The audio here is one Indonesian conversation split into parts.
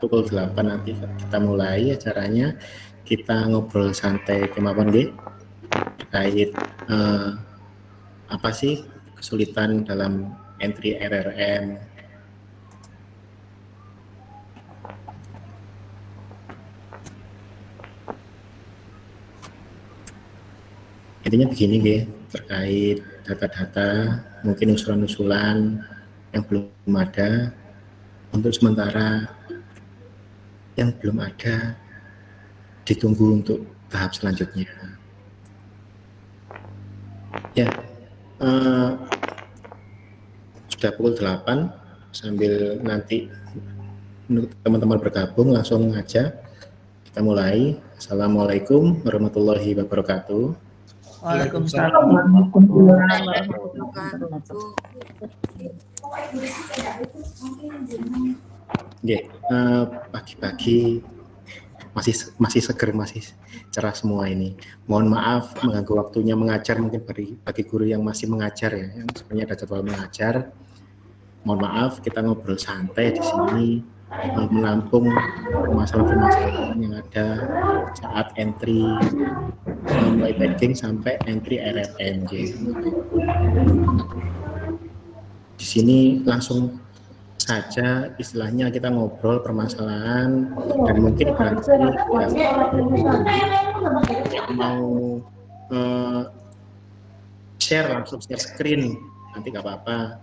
pukul 8 nanti kita mulai acaranya. Kita ngobrol santai kemauan nggih terkait apa sih kesulitan dalam entry RRM. Intinya begini nggih, terkait data-data mungkin usulan-usulan yang belum ada. Untuk sementara yang belum ada ditunggu untuk tahap selanjutnya. Ya, sudah pukul 8, sambil nanti teman-teman bergabung langsung aja kita mulai. Assalamualaikum warahmatullahi wabarakatuh. Waalaikumsalam warahmatullahi wabarakatuh. Pagi-pagi masih seger, masih cerah semua ini. Mohon maaf mengganggu waktunya mengajar, mungkin bagi guru yang masih mengajar ya, yang sebenarnya ada jadwal mengajar. Mohon maaf, kita ngobrol santai di sini, menampung permasalahan-permasalahan yang ada saat entry mulai tagging sampai entry RRM. Di sini langsung saja istilahnya kita ngobrol permasalahan, dan mungkin yang mau share langsung share screen nanti gak apa-apa.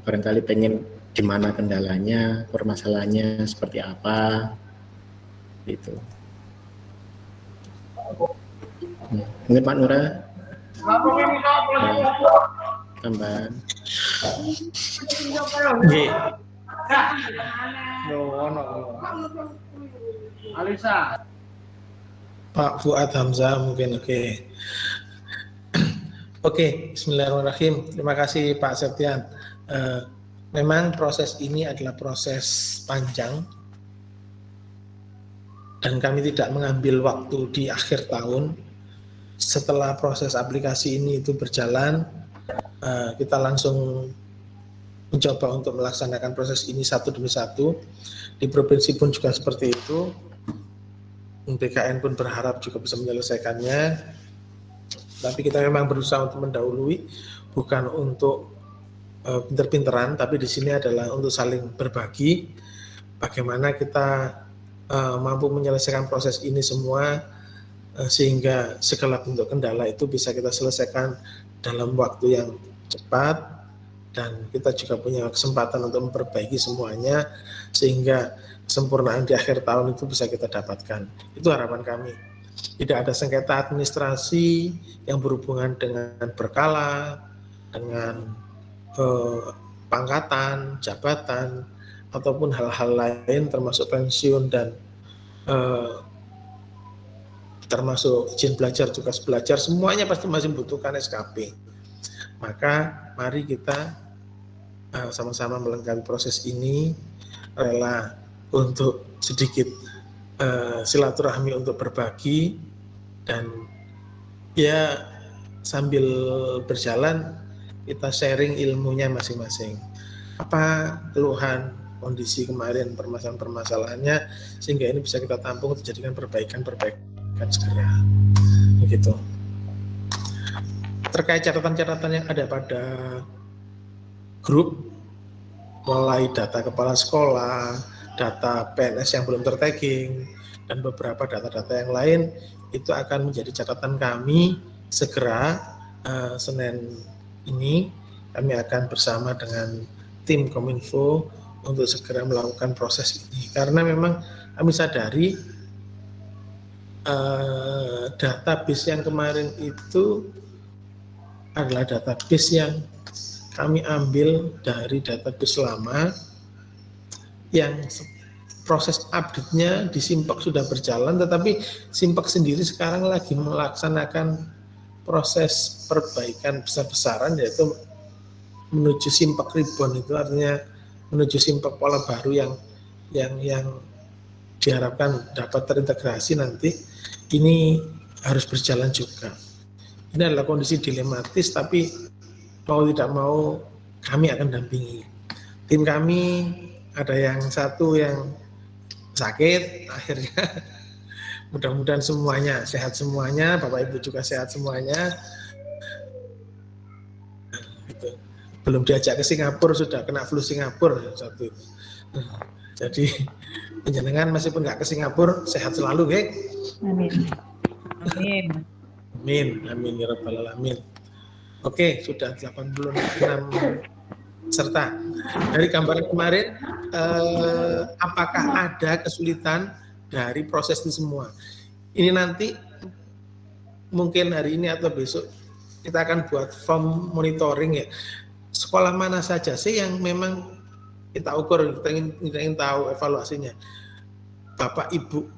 Barangkali pengen di mana kendalanya, permasalahannya seperti apa gitu. Mungkin Pak Nura tambahan. Alisa. Pak Fuad Hamzah mungkin. Oke, bismillahirrahmanirrahim. Terima kasih Pak Septian. Memang proses ini adalah proses panjang dan kami tidak mengambil waktu di akhir tahun. Setelah proses aplikasi ini itu berjalan, kita langsung mencoba untuk melaksanakan proses ini satu demi satu. Di provinsi pun juga seperti itu. BKN pun berharap juga bisa menyelesaikannya. Tapi kita memang berusaha untuk mendahului, bukan untuk pinter-pinteran, tapi di sini adalah untuk saling berbagi. Bagaimana kita mampu menyelesaikan proses ini semua, sehingga segala bentuk kendala itu bisa kita selesaikan dalam waktu yang cepat, dan kita juga punya kesempatan untuk memperbaiki semuanya, sehingga kesempurnaan di akhir tahun itu bisa kita dapatkan. Itu harapan kami. Tidak ada sengketa administrasi yang berhubungan dengan berkala, dengan pangkatan, jabatan, ataupun hal-hal lain termasuk pensiun dan termasuk izin belajar, tugas belajar, semuanya pasti masih membutuhkan SKP. Maka mari kita sama-sama melengkapi proses ini, rela untuk sedikit silaturahmi untuk berbagi, dan ya sambil berjalan kita sharing ilmunya masing-masing. Apa keluhan, kondisi kemarin, permasalahan-permasalahannya, sehingga ini bisa kita tampung untuk jadikan perbaikan segera. Begitu. Terkait catatan-catatan yang ada pada grup, mulai data kepala sekolah, data PNS yang belum tertagging, dan beberapa data-data yang lain, itu akan menjadi catatan kami segera. Senin ini kami akan bersama dengan tim Kominfo untuk segera melakukan proses ini, karena memang kami sadari database yang kemarin itu adalah database yang kami ambil dari database lama, yang proses update-nya di Simpak sudah berjalan, tetapi Simpak sendiri sekarang lagi melaksanakan proses perbaikan besar-besaran, yaitu menuju Simpak Ribbon, itu artinya menuju Simpak pola baru yang diharapkan dapat terintegrasi nanti. Ini harus berjalan juga. Ini adalah kondisi dilematis, tapi mau tidak mau kami akan dampingi. Tim kami ada yang satu yang sakit, akhirnya mudah-mudahan semuanya sehat semuanya, Bapak Ibu juga sehat semuanya. Gitu. Belum diajak ke Singapura sudah kena flu Singapura satu itu. Jadi penjenengan meskipun nggak ke Singapura sehat selalu, Ge. Amin. Amin. Amin, amin ya rabbal alamin. Oke, sudah 86 serta. Dari gambaran kemarin, apakah ada kesulitan dari proses ini semua? Ini nanti mungkin hari ini atau besok kita akan buat form monitoring ya. Sekolah mana saja sih yang memang kita ukur, kita ingin tahu evaluasinya. Bapak Ibu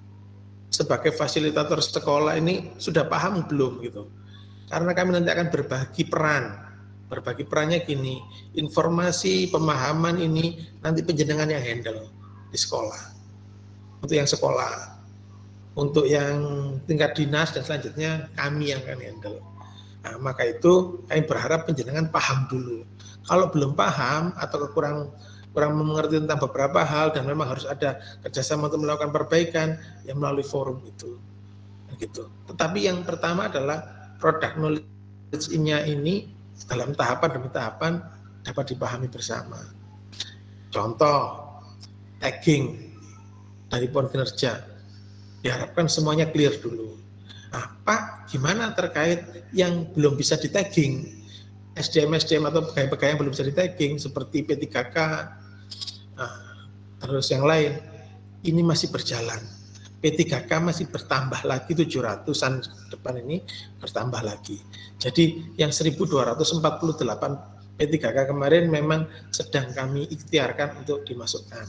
sebagai fasilitator sekolah ini sudah paham belum gitu? Karena kami nanti akan berbagi peran. Berbagi perannya gini, informasi, pemahaman ini nanti penjenengan yang handle di sekolah. Untuk yang sekolah, untuk yang tingkat dinas dan selanjutnya kami yang akan handle. Nah, maka itu kami berharap penjenengan paham dulu. Kalau belum paham atau kurang mengerti tentang beberapa hal dan memang harus ada kerjasama untuk melakukan perbaikan, yang melalui forum itu. Gitu. Tetapi yang pertama adalah product knowledge-nya ini dalam tahapan demi tahapan dapat dipahami bersama. Contoh, tagging dari poin kinerja. Diharapkan semuanya clear dulu. Nah, Pak, gimana terkait yang belum bisa di tagging? SDM atau pegawai-pegawai yang belum bisa di tagging seperti P3K, terus yang lain, ini masih berjalan. P3K masih bertambah lagi 700-an depan ini bertambah lagi. Jadi yang 1248 P3K kemarin memang sedang kami ikhtiarkan untuk dimasukkan.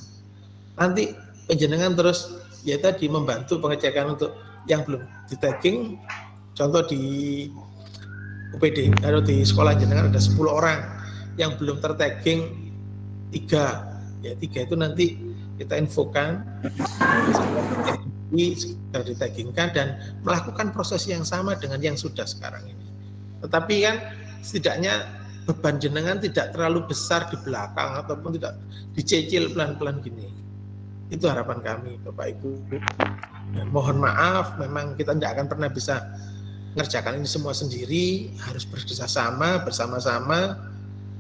Nanti penjenengan terus ya tadi membantu pengecekan untuk yang belum di tagging. Contoh di UPD atau di sekolah jenengan ada 10 orang yang belum tertagging 3. Ya 3 itu nanti kita infokan segera ditaggingkan dan melakukan proses yang sama dengan yang sudah sekarang ini. Tetapi kan setidaknya beban jenengan tidak terlalu besar di belakang ataupun tidak dicicil pelan-pelan gini. Itu harapan kami Bapak Ibu. Dan mohon maaf, memang kita tidak akan pernah bisa mengerjakan ini semua sendiri, harus bekerjasama bersama-sama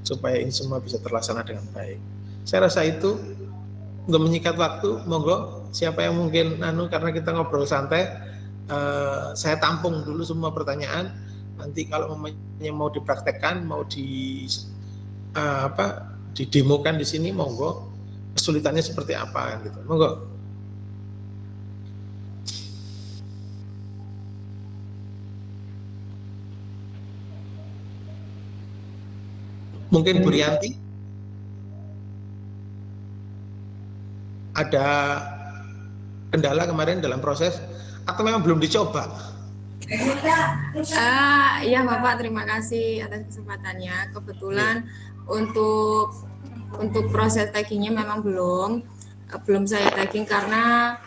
supaya ini semua bisa terlaksana dengan baik. Saya rasa itu untuk menyikat waktu, monggo siapa yang mungkin karena kita ngobrol santai, saya tampung dulu semua pertanyaan. Nanti kalau mau dipraktekkan, mau didemokan di sini, monggo. Kesulitannya seperti apa gitu, monggo. Mungkin Bu Rianti ada kendala kemarin dalam proses atau memang belum dicoba? Ya Bapak, terima kasih atas kesempatannya. Kebetulan untuk proses taggingnya memang belum saya tagging karena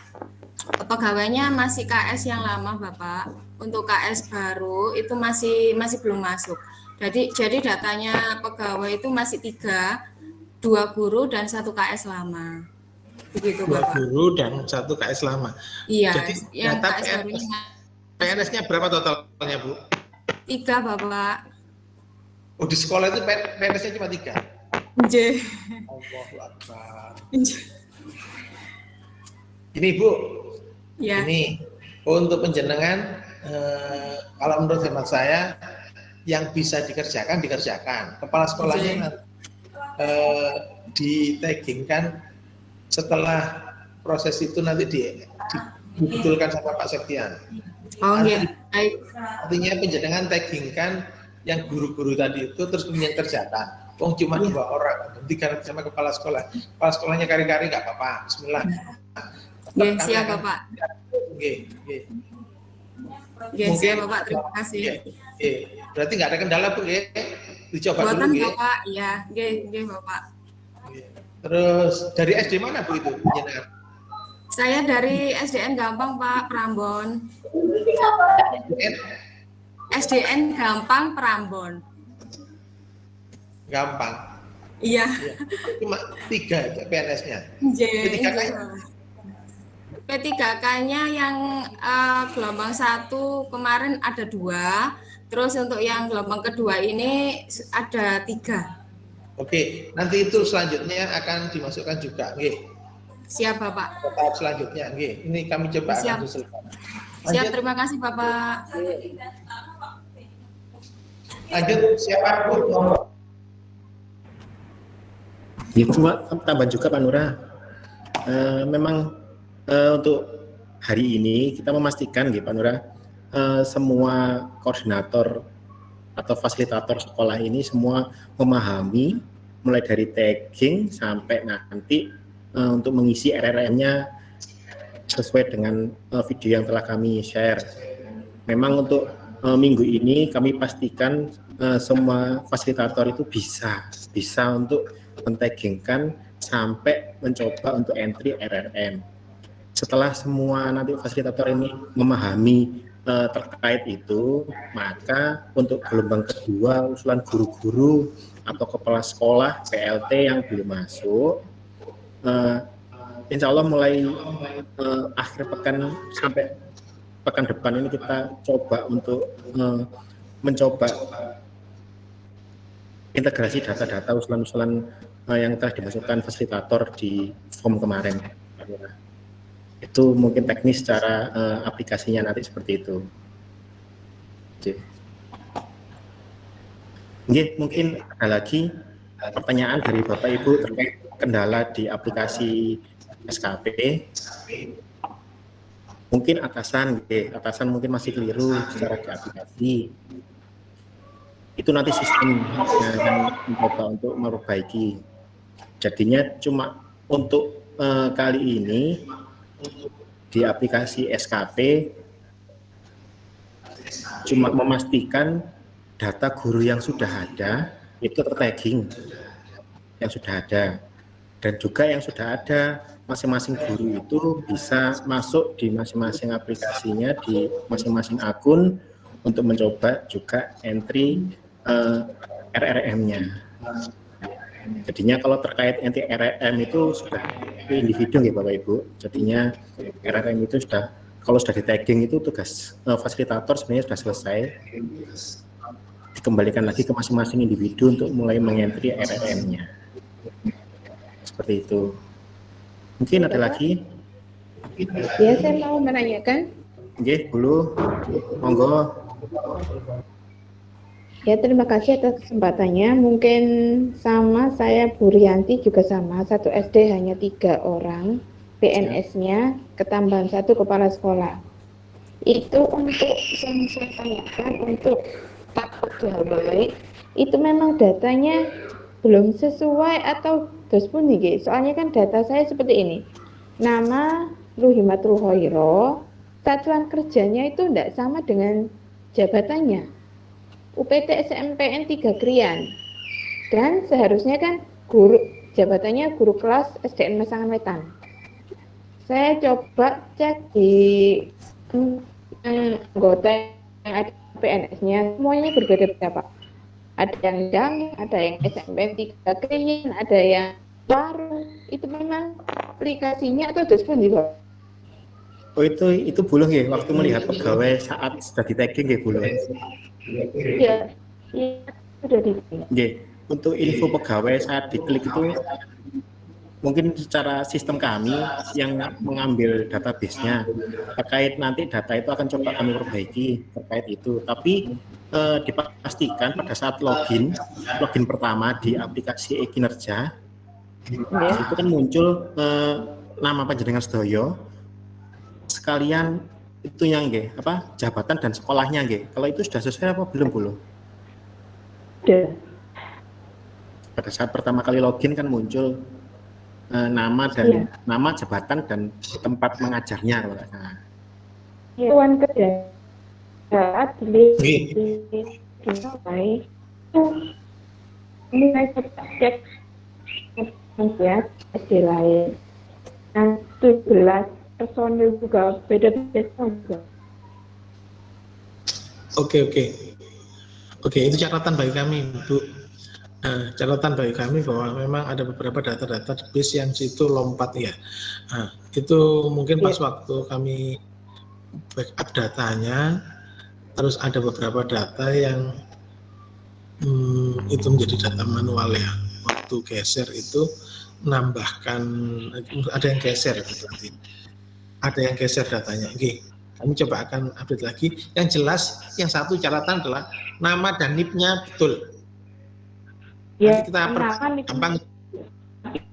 pegawainya masih KS yang lama Bapak. Untuk KS baru itu masih belum masuk. Jadi datanya pegawai itu masih 3, 2 guru dan 1 KS lama. Begitu 2 Bapak. guru dan 1 KS lama. Iya. Jadi yang data KS barunya PNS-nya berapa totalnya Bu? 3 Bapak. Oh di sekolah itu PNS-nya cuma 3? Nggih. Allahu Akbar. Nggih. Ini Bu, Ya. ini untuk penjenengan, kalau menurut hemat saya yang bisa dikerjakan. Kepala sekolahnya ditaggingkan setelah proses itu nanti dibetulkan sama Pak Sektian. Oh iya, baik. Artinya penjenengan taggingkan yang guru-guru tadi itu terus kemudian kerjakan. Cuma 2 orang, gantikan sama kepala sekolah. Kepala sekolahnya kari-kari nggak apa-apa. Bismillah. Nggih, siap Bapak. Nggih. Nggih, siap Bapak. Terima kasih. Berarti nggak ada kendala Bu ya? Dicoba Buatan dulu ya. Bapak, ya. Nggih Bapak. Terus dari SD mana Bu itu? Saya dari SDN Gampang Pak, Prambon. SDN Gampang Prambon. Gampang. Iya. Ya, cuma 3 aja PNS-nya. P3K-nya P3K-nya yang gelombang 1 kemarin ada 2, terus untuk yang gelombang kedua ini ada 3. Oke, nanti itu selanjutnya akan dimasukkan juga, nggih. Siap Bapak. Tahap selanjutnya, nggih. Ini kami coba akan Siap. usulkan. Siap, terima kasih Bapak. Lanjut, siapa Bu? Ya, cuma tambah juga Pak Nura. Memang untuk hari ini kita memastikan gitu Pak Nura, semua koordinator atau fasilitator sekolah ini semua memahami mulai dari tagging sampai nanti untuk mengisi RRM-nya sesuai dengan video yang telah kami share. Memang untuk minggu ini kami pastikan semua fasilitator itu bisa untuk men-taggingkan sampai mencoba untuk entry RRM. Setelah semua nanti fasilitator ini memahami terkait itu, maka untuk gelombang kedua usulan guru-guru atau kepala sekolah PLT yang belum masuk, insya Allah mulai akhir pekan sampai pekan depan ini kita coba untuk mencoba integrasi data-data usulan-usulan yang telah dimasukkan fasilitator di form kemarin. Itu mungkin teknis secara aplikasinya nanti seperti itu. Oke, mungkin ada lagi pertanyaan dari Bapak Ibu terkait kendala di aplikasi SKP. Mungkin atasan mungkin masih keliru secara di aplikasi. Itu nanti sistem yang mencoba untuk memperbaiki. Jadinya cuma untuk kali ini di aplikasi SKP cuma memastikan data guru yang sudah ada itu tertagging yang sudah ada, dan juga yang sudah ada masing-masing guru itu bisa masuk di masing-masing aplikasinya di masing-masing akun untuk mencoba juga entry RRM-nya. Jadinya kalau terkait entry RRM itu sudah individu ya Bapak Ibu. Jadinya RRM itu sudah, kalau sudah di tagging itu tugas fasilitator sebenarnya sudah selesai. Dikembalikan lagi ke masing-masing individu untuk mulai mengentry RRM-nya. Seperti itu. Mungkin ada lagi? Ya, saya mau menanyakan. Oke, dulu. Monggo. Ya, terima kasih atas kesempatannya. Mungkin sama saya Bu Rianti juga sama, satu SD hanya 3 orang, PNS-nya ketambahan 1 kepala sekolah. Itu untuk yang saya tanyakan untuk tahap pegawai, itu memang datanya belum sesuai atau dos pun nih, soalnya kan data saya seperti ini. Nama Ruhimatul Khairo, satuan kerjanya itu tidak sama dengan jabatannya. UPT SMPN 3 Krian, dan seharusnya kan guru jabatannya guru kelas SDN Masangan Wetan. Saya coba cek di anggota yang ada PNS-nya, semuanya berbeda-beda Pak. Ada yang Jang, ada yang SMPN 3 Krian, ada yang baru. Itu memang aplikasinya atau dospon juga? Oh itu boleh ya, waktu melihat pegawai saat sudah di tagging ya boleh. Iya, sudah di. Untuk info pegawai saat diklik itu mungkin secara sistem kami yang mengambil database-nya terkait nanti data itu akan coba kami perbaiki terkait itu. Tapi dipastikan pada saat login pertama di aplikasi e-kinerja itu kan muncul nama panjenengan sedoyo sekalian itu yang jabatan dan sekolahnya kalau itu sudah sesuai apa belum? Pada saat pertama kali login kan muncul nama dan nama jabatan dan tempat mengajarnya. Tuan kerja saat di nilai cek ya SD lain. Yang 17 personil juga beda-beda juga. Oke, itu catatan bagi kami, Bu. catatan bagi kami bahwa memang ada beberapa data-data base yang situ lompat ya. Itu mungkin pas waktu kami backup datanya, terus ada beberapa data yang itu menjadi data manual ya. Waktu geser itu menambahkan, ada yang geser gitu nanti. Ada yang geser datanya. Oke, kami coba akan update lagi. Yang jelas, yang satu catatan adalah nama dan NIP-nya betul. Ya, Nanti kita gampang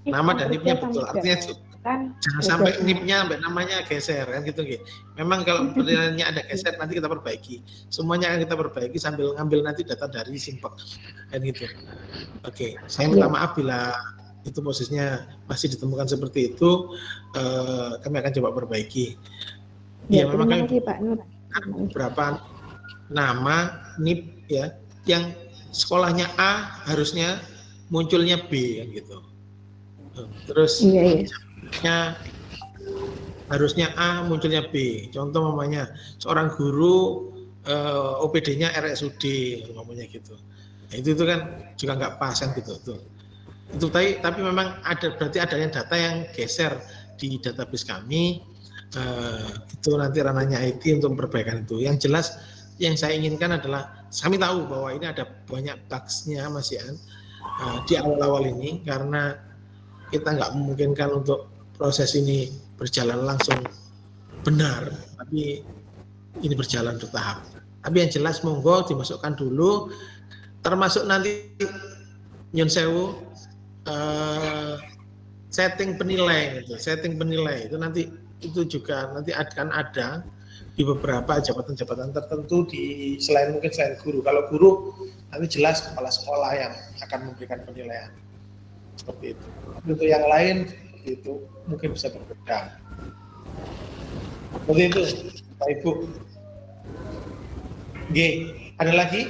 nama dan NIP-nya betul. Artinya jangan sampai NIP-nya sampai namanya geser kan gitu. Memang kalau penilaiannya ada geser nanti kita perbaiki. Semuanya akan kita perbaiki sambil ngambil nanti data dari Simpek kan gitu. Oke, saya minta maaf bila itu posisinya masih ditemukan seperti itu. Kami akan coba perbaiki. Ya, memang kami kasih, Pak Nur. Berapa nama NIP ya yang sekolahnya A harusnya munculnya B kan gitu. Terus harusnya A munculnya B. Contoh mamanya seorang guru OPD-nya RSUD mamanya gitu. Nah, itu kan juga nggak pas kan gitu tuh. Itu tapi memang ada, berarti adanya data yang geser di database kami. Itu nanti ranahnya IT untuk perbaikan itu. Yang jelas yang saya inginkan adalah kami tahu bahwa ini ada banyak bugs-nya Mas Ian di awal-awal ini, karena kita nggak memungkinkan untuk proses ini berjalan langsung benar, tapi ini berjalan bertahap. Tapi yang jelas monggo dimasukkan dulu, termasuk nanti nyun sewu setting penilai gitu. Setting penilai itu nanti itu juga nanti akan ada di beberapa jabatan-jabatan tertentu di selain guru. Kalau guru nanti jelas kepala sekolah yang akan memberikan penilaian seperti itu. Tapi untuk yang lain seperti itu mungkin bisa berbeda. Seperti itu, Pak Ibu. G, ada lagi?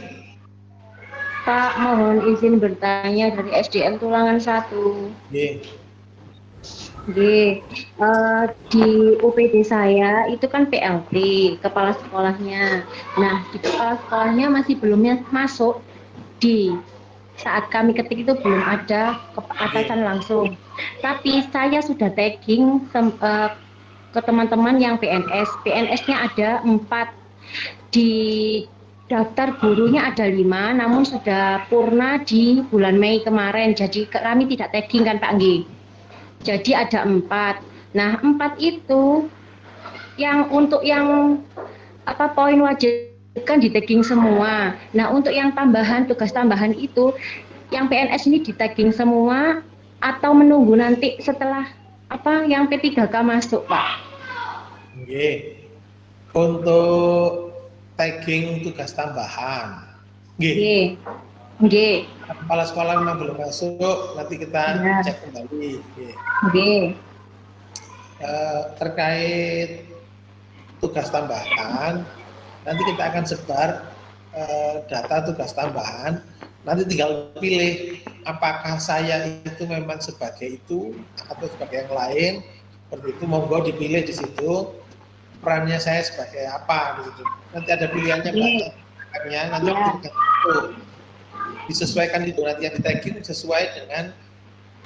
Pak, mohon izin bertanya dari SDM Tulangan 1. G. Di UPD saya itu kan PLT, kepala sekolahnya. Nah, di kepala sekolahnya masih belum masuk, di saat kami ketik itu belum ada atasan langsung. Tapi saya sudah tagging ke teman-teman yang PNS. PNS-nya ada 4, di daftar gurunya ada 5, namun sudah purna di bulan Mei kemarin. Jadi kami tidak tagging kan Pak Nggi. Jadi ada 4. Nah 4 itu yang untuk yang poin wajib kan di tagging semua. Nah untuk yang tambahan, tugas tambahan itu yang PNS ini di tagging semua atau menunggu nanti setelah yang P3K masuk Pak? Oke. Untuk tagging tugas tambahan. Oke. Oke. Kepala sekolah memang belum masuk, nanti kita cek kembali. Oke. Terkait tugas tambahan, nanti kita akan sebar data tugas tambahan. Nanti tinggal pilih apakah saya itu memang sebagai itu atau sebagai yang lain. Seperti itu, monggo dipilih di situ perannya saya sebagai apa gitu. Nanti ada pilihannya banyak. Nanti kita disesuaikan itu, nanti yang di tagging sesuai dengan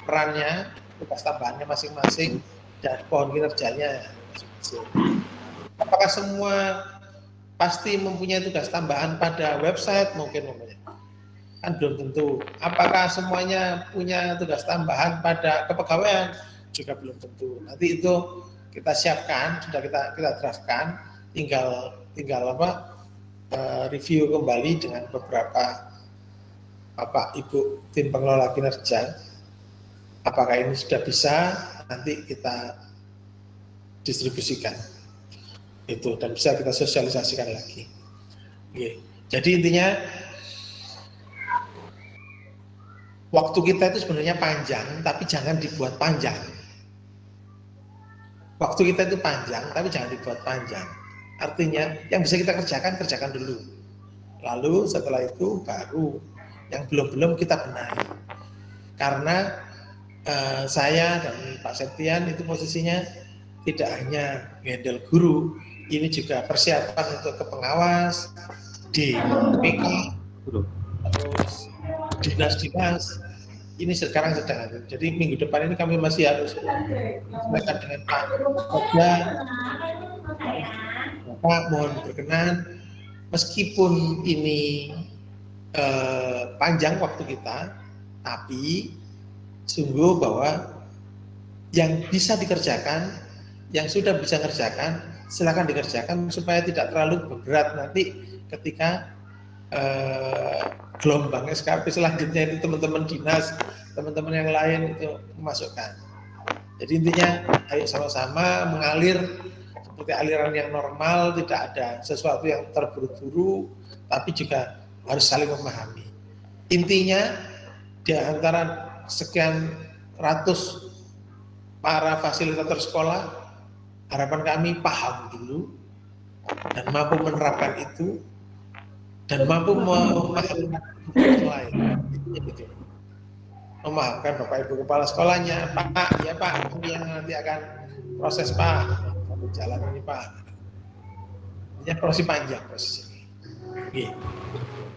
perannya, tugas tambahannya masing-masing dan pohon kinerjanya masing-masing. Apakah semua pasti mempunyai tugas tambahan pada website? Mungkin kan belum tentu. Apakah semuanya punya tugas tambahan pada kepegawaian? Juga belum tentu. Nanti itu kita siapkan, sudah kita draftkan, tinggal review kembali dengan beberapa Bapak Ibu tim pengelola kinerja, apakah ini sudah bisa, nanti kita distribusikan itu dan bisa kita sosialisasikan lagi. Oke. Jadi intinya waktu kita itu sebenarnya panjang, tapi jangan dibuat panjang. Waktu kita itu panjang, tapi jangan dibuat panjang. Artinya yang bisa kita kerjakan dulu. Lalu setelah itu baru yang belum kita benahi. Karena saya dan Pak Septian itu posisinya tidak hanya handle guru, ini juga persiapan untuk ke pengawas, di PK, terus dinas-dinas ini sekarang sedang ada. Jadi minggu depan ini kami masih harus menyampaikan dengan Pak Kopda. Bapak mohon berkenan, meskipun ini panjang waktu kita, tapi sungguh bahwa yang bisa dikerjakan, yang sudah bisa kerjakan, silakan dikerjakan supaya tidak terlalu berat nanti ketika gelombang SKP selanjutnya itu teman-teman dinas, teman-teman yang lain itu memasukkan. Jadi intinya ayo sama-sama mengalir seperti aliran yang normal, tidak ada sesuatu yang terburu-buru, tapi juga harus saling memahami. Intinya di antara sekian ratus para fasilitator sekolah, harapan kami paham dulu dan mampu menerapkan itu dan mampu memahami yang lain. Gitu. Memahamkan Bapak Ibu Kepala Sekolahnya, Pak, ya Pak, ini yang nanti akan proses Pak, jalan ini Pak. Ini proses panjang proses ini. Gitu.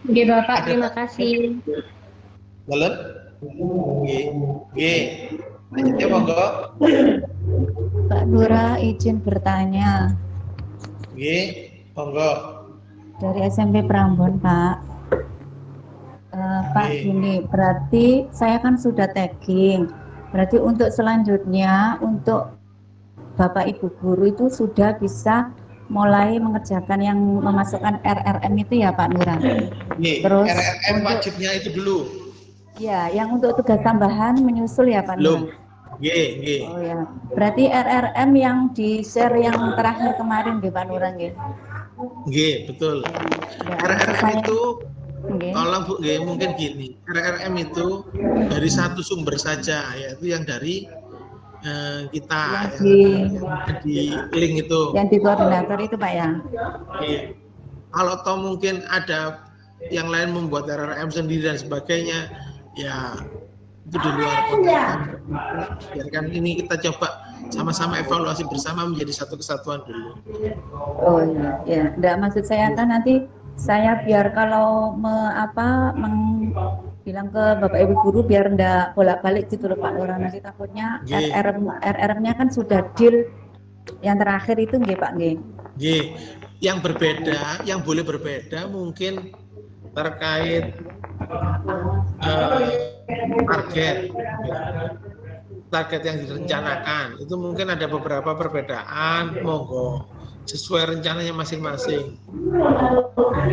Oke Bapak, terima kasih. Dalam? Lanjutnya monggo. Pak Nura izin bertanya. Monggo. Dari SMP Prambon, Pak. Pak, gini, berarti saya kan sudah tagging. Berarti untuk selanjutnya, untuk Bapak Ibu guru itu sudah bisa mulai mengerjakan yang memasukkan RRM itu ya Pak Nura? Terus RRM wajibnya itu dulu. Ya, yang untuk tugas tambahan menyusul ya Pak Nura? Oh ya, berarti RRM yang di-share yang terakhir kemarin Pak Nura nggih? Betul. Ya, RRM itu tolong Bu, mungkin gini, RRM itu dari satu sumber saja, yaitu yang dari kita yang di link itu. Yang di koordinator itu Pak ya? Kalau toh mungkin ada yang lain membuat RRM sendiri dan sebagainya, ya itu di luar konteks. Biarkan ini kita coba sama-sama evaluasi bersama menjadi satu kesatuan dulu. Oh iya, enggak, maksud saya kan nanti saya biar kalau bilang ke Bapak Ibu guru biar enggak bolak-balik gitu loh Pak Lurah, nanti takutnya RRM-nya kan sudah deal yang terakhir itu nggih Pak nggih. Yang berbeda, yang boleh berbeda mungkin terkait target yang direncanakan itu mungkin ada beberapa perbedaan, monggo sesuai rencananya masing-masing.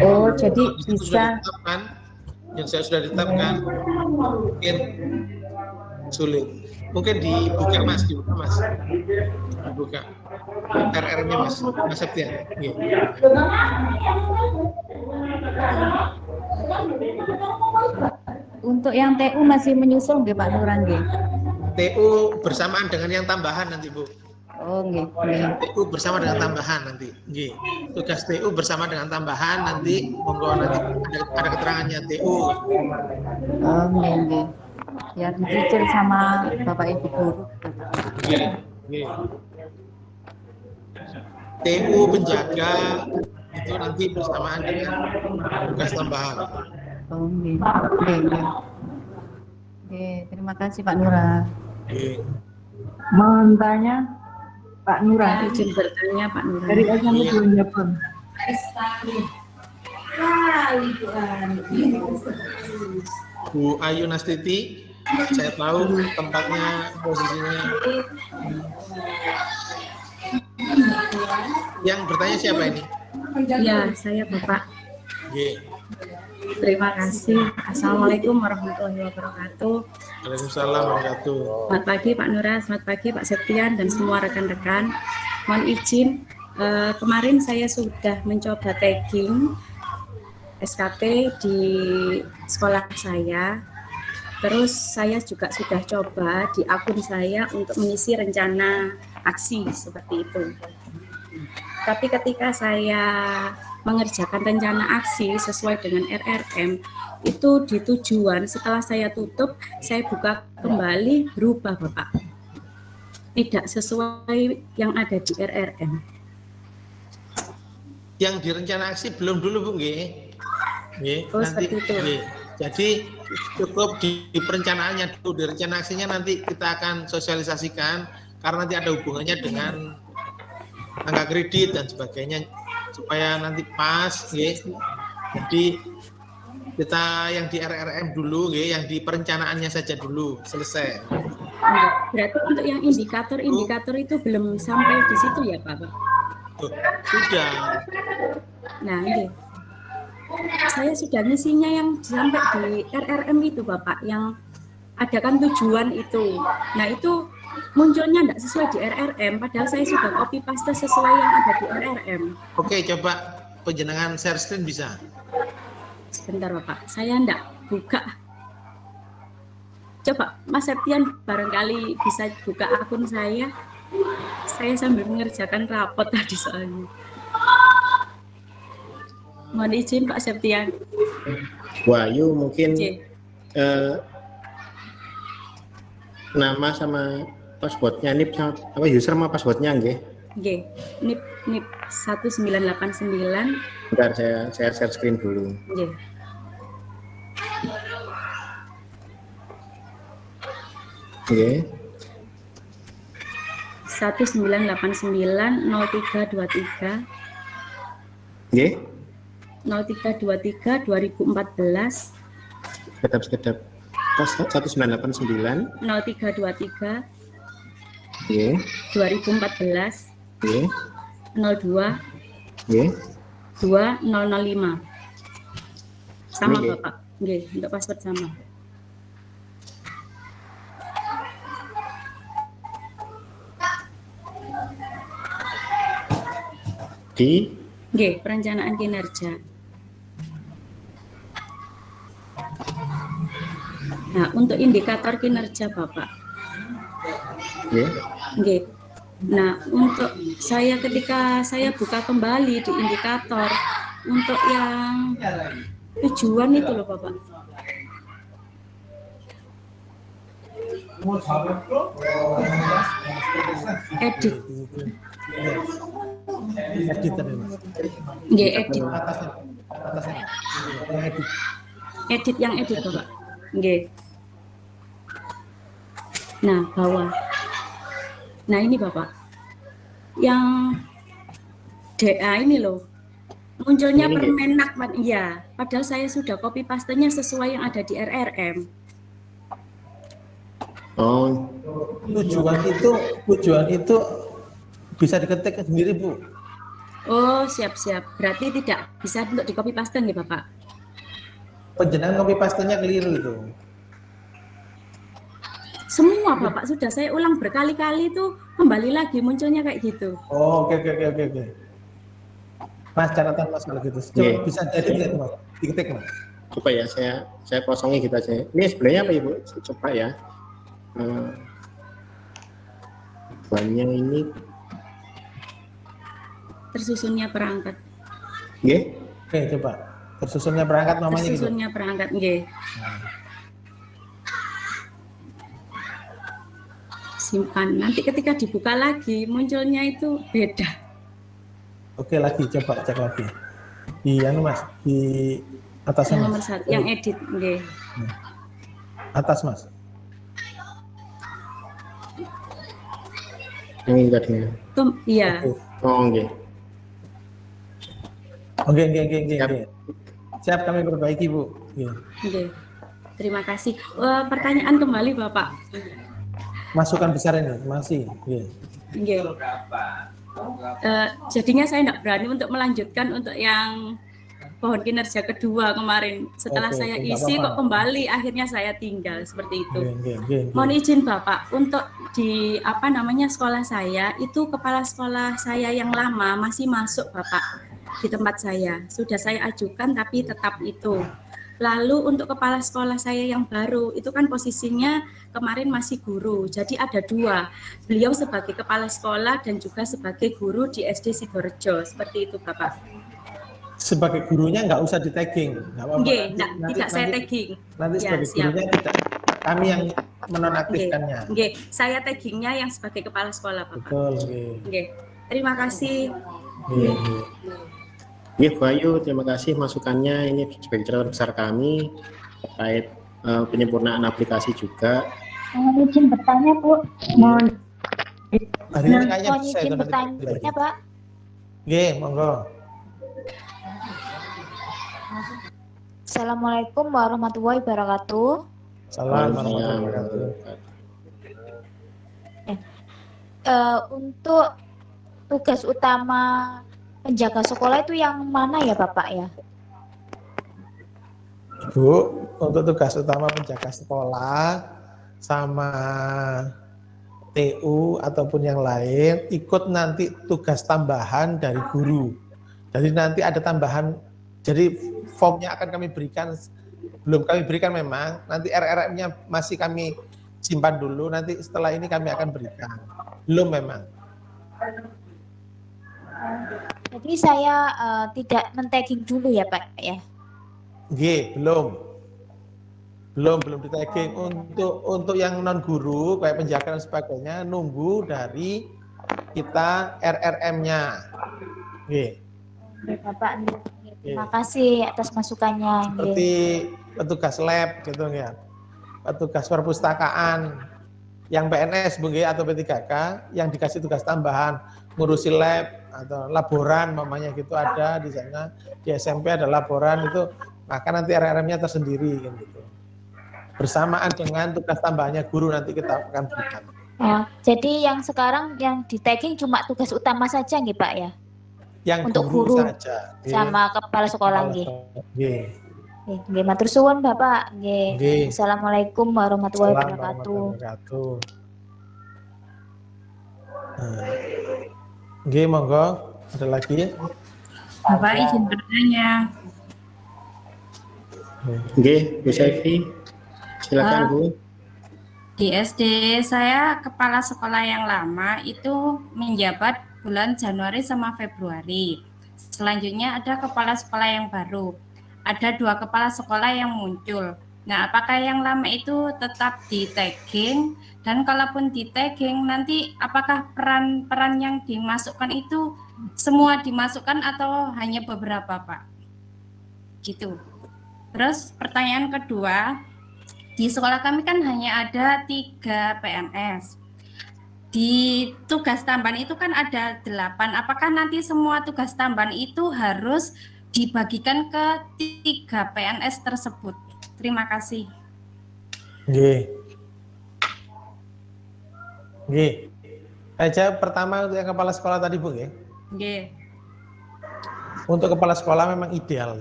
Oh, jadi bisa yang saya sudah ditetapkan mungkin sulit. Mungkin dibuka Mas, dibuka RR-nya Mas Septian. Untuk yang TU masih menyusul nggih Pak Nuran nggih? TU bersamaan dengan yang tambahan nanti Bu. Oh nggih. TU bersama dengan tambahan nanti. Tugas TU bersama dengan tambahan nanti monggo nanti ada keterangannya TU. Oh nggih. Ya dicicil sama Bapak Ibu guru. TU penjaga itu nanti bersamaan dengan tugas tambahan. Oh nggih. Oke, terima kasih Pak Nura. Mohon tanya Pak Nura. Izin bertanya Pak Nura. Dari SMP Gunung Jabon. Bu Ayu Nastiti, saya tahu tempatnya, posisinya. Yang bertanya siapa ini? Ya, saya Bapak. Terima kasih. Assalamualaikum warahmatullahi wabarakatuh. Waalaikumsalam warahmatullahi wabarakatuh. Selamat pagi Pak Nura, selamat pagi Pak Septian dan semua rekan-rekan. Mohon izin, kemarin saya sudah mencoba tagging SKT di sekolah saya. Terus saya juga sudah coba di akun saya untuk mengisi rencana aksi seperti itu. Tapi ketika saya mengerjakan rencana aksi sesuai dengan RRM, itu di tujuan setelah saya tutup, saya buka kembali berubah Bapak. Tidak sesuai yang ada di RRM. Yang di rencana aksi belum dulu Bu, nggih. Oh, seperti itu. Jadi cukup di perencanaannya dulu, di rencana aksinya nanti kita akan sosialisasikan karena nanti ada hubungannya dengan angka kredit dan sebagainya supaya nanti pas, ya. Jadi kita yang di RRM dulu, ya, yang di perencanaannya saja dulu selesai. Berarti untuk yang indikator itu belum sampai di situ ya Pak? Sudah. Nah, ini saya sudah ngisinya yang sampai di RRM itu Bapak, yang ada kan tujuan itu. Nah itu munculnya tidak sesuai di RRM, padahal saya sudah copy paste sesuai yang ada di RRM. Oke, coba penjenengan share screen bisa? Sebentar Bapak, saya tidak buka. Coba Mas Septian barangkali bisa buka akun saya. Saya sambil mengerjakan rapot tadi soalnya. Mohon izin Pak Septian. Wahyu mungkin Oke. Nama sama passwordnya NIP sama apa user sama passwordnya nggih? Nggih, NIP 1989. Bentar saya share screen dulu. Nggih. Oke. 1989-0323 Nggih. 0323 2014 Sekedap. 1989. 0323 Nggih. 2014 Nggih. 02 Nggih. 2005. Sama Nggih. Bapak. Nggih, untuk password sama. Di Nggih, perencanaan kinerja. Nah, untuk indikator kinerja Bapak. nggih. Nggih. Nah, untuk saya ketika saya buka kembali di indikator untuk yang tujuan itu loh Bapak. Edit. Nggih, edit. Edit yang edit Bapak. Nggih. Nah, bawah. Nah, ini Bapak. Yang DA ini loh. Munculnya Ini, Permenak, iya. Padahal saya sudah copy pastenya sesuai yang ada di RRM. Oh, Tujuan itu bisa diketik sendiri, Bu. Oh, siap-siap. Berarti tidak bisa untuk di copy paste nih, Bapak. Penjenengan copy pastenya keliru itu. Semua Bapak sudah saya ulang berkali-kali itu kembali lagi munculnya kayak gitu. Oh, oke. Mas, catatan Mas kalau gitu. Coba Iya. bisa jadi nggak, Mas? Diketik, Mas. coba ya saya kosongi gitu aja. Ini sebenarnya apa Ibu? Coba ya. Banyak ini Tersusunnya perangkat. nggih. Oke, coba. Tersusunnya perangkat namanya gitu. Tersusunnya perangkat, nggih. Simpan. Nanti ketika dibuka lagi munculnya itu beda. Oke, lagi coba cek lagi. Di anu Mas, di atasnya Yang Mas. nomor 1, yang edit, nggih. Atas Mas. Yang ini tadi. Iya. Oh, nggih. Oke. Siap. Siap kami perbaiki, Bu. Oke. Oke. Terima kasih. Pertanyaan kembali Bapak. Masukan besar ini masih. Oke. Oke. Jadinya saya tidak berani untuk melanjutkan untuk yang pohon kinerja kedua kemarin. Setelah Oke, saya nggak isi apa-apa. kok kembali akhirnya saya tinggal seperti itu. Oke. Mohon izin Bapak, untuk di sekolah saya itu kepala sekolah saya yang lama masih masuk Bapak di tempat saya. Sudah saya ajukan tapi tetap itu. Lalu untuk kepala sekolah saya yang baru itu kan posisinya kemarin masih guru. Jadi ada 2. Beliau sebagai kepala sekolah dan juga sebagai guru di SD Sidoarjo. Seperti itu Bapak. Sebagai gurunya nggak usah di tagging, nggak apa-apa. Nggih, tidak saya tagging. Nanti Ya, sebagai siap. gurunya tidak, kami yang menonaktifkannya. Nggih, saya taggingnya yang sebagai kepala sekolah Bapak. Betul. Oke. Nggih. Terima kasih. Oke. Nggih, Bu Ayu, terima kasih masukannya. Ini sebagai catatan besar kami. terkait penyempurnaan aplikasi juga. Izin bertanya, Bu. Mohon Hari ini kayaknya mohon bisa izin itu nanti. bertanya, Pak. Nggih, monggo. Assalamualaikum warahmatullahi wabarakatuh. Salam warahmatullahi wabarakatuh. Untuk tugas utama penjaga sekolah itu yang mana ya Bapak ya? Bu, untuk tugas utama penjaga sekolah sama TU ataupun yang lain ikut nanti tugas tambahan dari guru. Jadi nanti ada tambahan, jadi formnya akan kami berikan, belum kami berikan memang, nanti RRM-nya masih kami simpan dulu, nanti setelah ini kami akan berikan. Belum memang. Jadi saya tidak men-tagging dulu ya Pak ya? G, belum di tagging. Untuk yang non guru kayak penjaga dan sebagainya nunggu dari kita RRM-nya. G. Oke, Bapak, terima kasih atas masukannya. Seperti petugas lab gitu ya, petugas perpustakaan yang PNS atau P3K yang dikasih tugas tambahan ngurusi lab atau laboran mamanya gitu ada di sana. Di SMP ada laboran itu, maka nanti RRM-nya tersendiri gitu. Bersamaan dengan tugas tambahannya guru nanti kita akan berikan. Oh, jadi yang sekarang yang di tagging cuma tugas utama saja nih Pak ya? Yang untuk guru saja sama kepala sekolah nggih. Nggih, matur suwun Bapak. Nggih. Assalamualaikum warahmatullahi wabarakatuh. Nggih, monggo. Ada lagi? Bapak izin bertanya. Nggih, Bu Saifi. Silakan Bu. Di SD saya kepala sekolah yang lama itu menjabat bulan Januari sama Februari. Selanjutnya ada kepala sekolah yang baru. Ada 2 kepala sekolah yang muncul. Nah, apakah yang lama itu tetap di tagging? Dan kalaupun di tagging, nanti apakah peran-peran yang dimasukkan itu semua dimasukkan atau hanya beberapa, Pak? Gitu. Terus pertanyaan kedua, di sekolah kami kan hanya ada 3 PNS. Di tugas tambahan itu kan ada 8. Apakah nanti semua tugas tambahan itu harus dibagikan ke 3 PNS tersebut? Terima kasih. Nggih. Aja pertama untuk yang kepala sekolah tadi Bu nggih. Nggih. Untuk kepala sekolah memang ideal,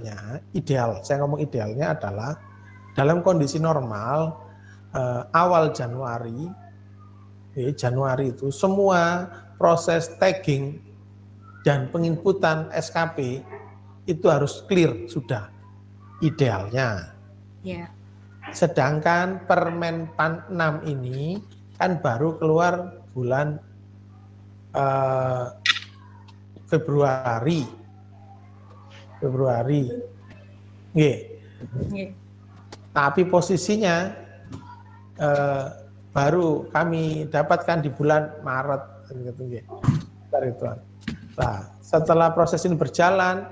saya ngomong idealnya adalah dalam kondisi normal awal Januari itu semua proses tagging dan penginputan SKP itu harus clear sudah idealnya. Yeah. Sedangkan Permenpan 6 ini kan baru keluar bulan Februari. Nggih. Tapi posisinya baru kami dapatkan di bulan Maret gitu nggih. Nah, setelah proses ini berjalan,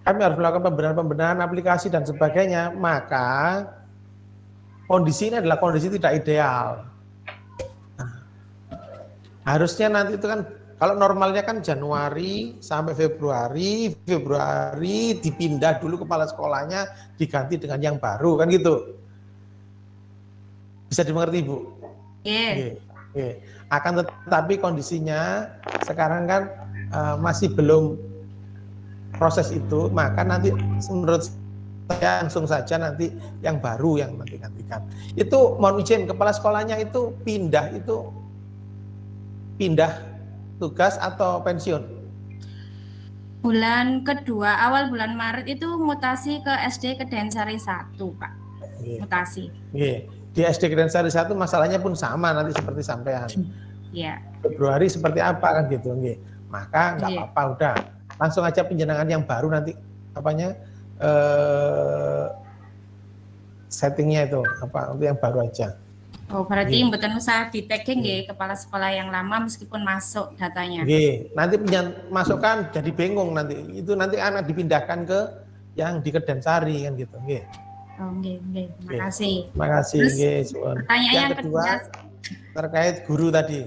kami harus melakukan pembenahan aplikasi dan sebagainya, maka kondisi ini adalah kondisi tidak ideal. Nah, harusnya nanti itu kan kalau normalnya kan Januari sampai Februari dipindah dulu kepala sekolahnya diganti dengan yang baru kan gitu. Bisa dimengerti Bu? Iya. Yeah. Akan tetapi kondisinya sekarang kan masih belum proses itu, maka nanti menurut saya langsung saja nanti yang baru yang nanti gantikan. Itu mohon izin kepala sekolahnya itu pindah tugas atau pensiun? Bulan kedua, awal bulan Maret itu mutasi ke SD Kedensari 1, Pak. Mutasi. Di SD Kedensari 1 masalahnya pun sama nanti seperti sampean. Iya. Februari seperti apa kan gitu. Maka nggak apa-apa udah. Langsung aja penjenengan yang baru nanti settingnya itu untuk yang baru aja. Oh, berarti mboten usah di tagging nggih kepala sekolah yang lama meskipun masuk datanya. Nanti masukkan jadi bingung nanti. Itu nanti akan dipindahkan ke yang di Kedensari kan gitu. Oh, nggih. Terima kasih. Terima kasih, Terus, nggih, suwun. pertanyaan Yang yang kedua kedua, terkait guru tadi.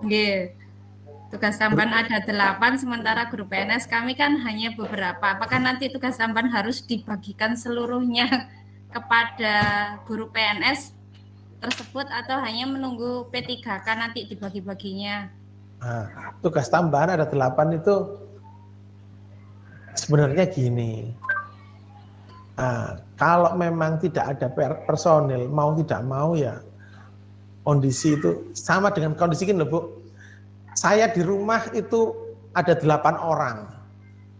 nggih. Tugas tambahan ada 8, sementara guru PNS kami kan hanya beberapa. Apakah nanti tugas tambahan harus dibagikan seluruhnya kepada guru PNS tersebut atau hanya menunggu P3K nanti dibagi-baginya? Nah, tugas tambahan ada 8 itu sebenarnya gini. Nah, kalau memang tidak ada personil, mau tidak mau ya kondisi itu sama dengan kondisi ini loh Bu. Saya di rumah itu ada 8 orang.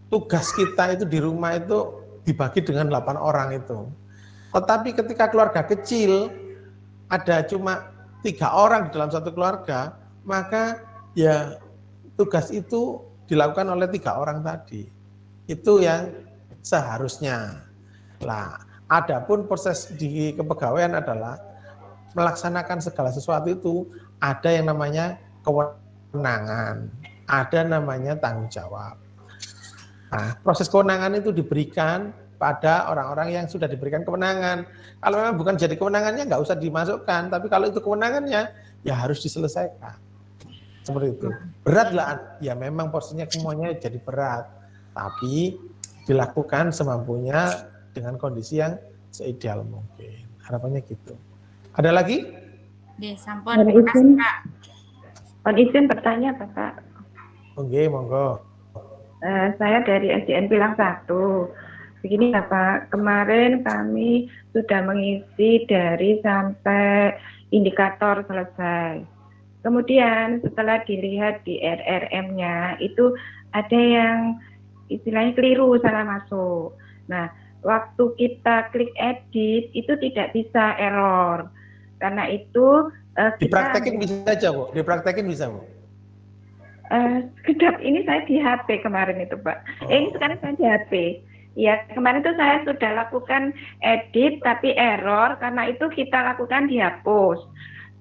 Tugas kita itu di rumah itu dibagi dengan 8 orang itu. Tetapi ketika keluarga kecil ada cuma 3 orang di dalam satu keluarga, maka ya tugas itu dilakukan oleh 3 orang tadi. Itu yang seharusnya. Nah, adapun proses di kepegawaian adalah melaksanakan segala sesuatu itu ada yang namanya kewenangan, ada namanya tanggung jawab. Nah, proses kewenangan itu diberikan pada orang-orang yang sudah diberikan kewenangan. Kalau memang bukan jadi kewenangannya nggak usah dimasukkan, tapi kalau itu kewenangannya ya harus diselesaikan. Seperti itu. Berat lah, ya memang porsinya semuanya jadi berat, tapi dilakukan semampunya dengan kondisi yang seideal mungkin. Harapannya gitu. Ada lagi? Nggih, sampun. Terima kasih, Kak. Mohon izin bertanya, Bapak. Oke, monggo. Saya dari SDN Pilang 1. Begini Bapak, kemarin kami sudah mengisi dari sampai indikator selesai. Kemudian setelah dilihat di RRM-nya, itu ada yang istilahnya keliru, salah masuk. Nah, waktu kita klik edit, itu tidak bisa error. Karena itu dipraktekin bisa aja Bu, dipraktekin bisa Bu. Sekedap ini saya di HP kemarin itu Pak. Ini sekarang saya di HP. Ya kemarin itu saya sudah lakukan edit tapi error, karena itu kita lakukan dihapus.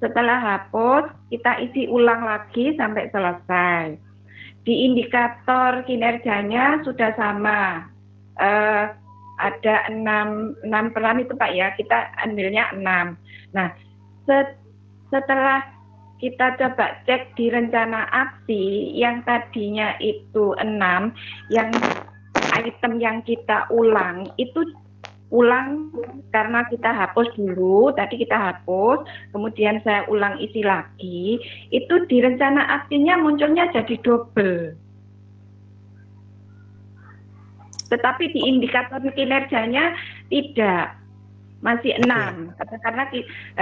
Setelah hapus kita isi ulang lagi sampai selesai. Di indikator kinerjanya sudah sama. Ada 6 peran itu Pak ya, kita ambilnya 6. Nah, setelah kita coba cek di rencana aksi yang tadinya itu 6, yang item yang kita ulang itu ulang karena kita hapus dulu, tadi kita hapus, kemudian saya ulang isi lagi, itu di rencana aksinya munculnya jadi double. Tetapi di indikator kinerjanya tidak, masih 6, karena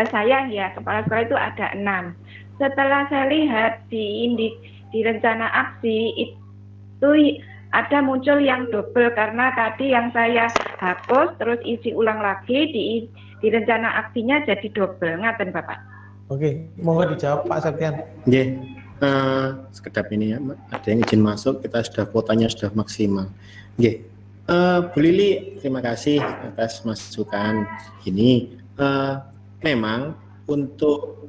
saya ya kepala sekolah itu ada 6. Setelah saya lihat di rencana aksi itu ada muncul yang double, karena tadi yang saya hapus terus isi ulang lagi di rencana aksinya jadi double. Ngaten Bapak. Oke, mohon dijawab Pak Septian. Nggih. Sekedap ini ya, ada yang izin masuk, kita sudah kuotanya sudah maksimal. Nggih. Bu Lili, terima kasih atas masukan ini. Memang untuk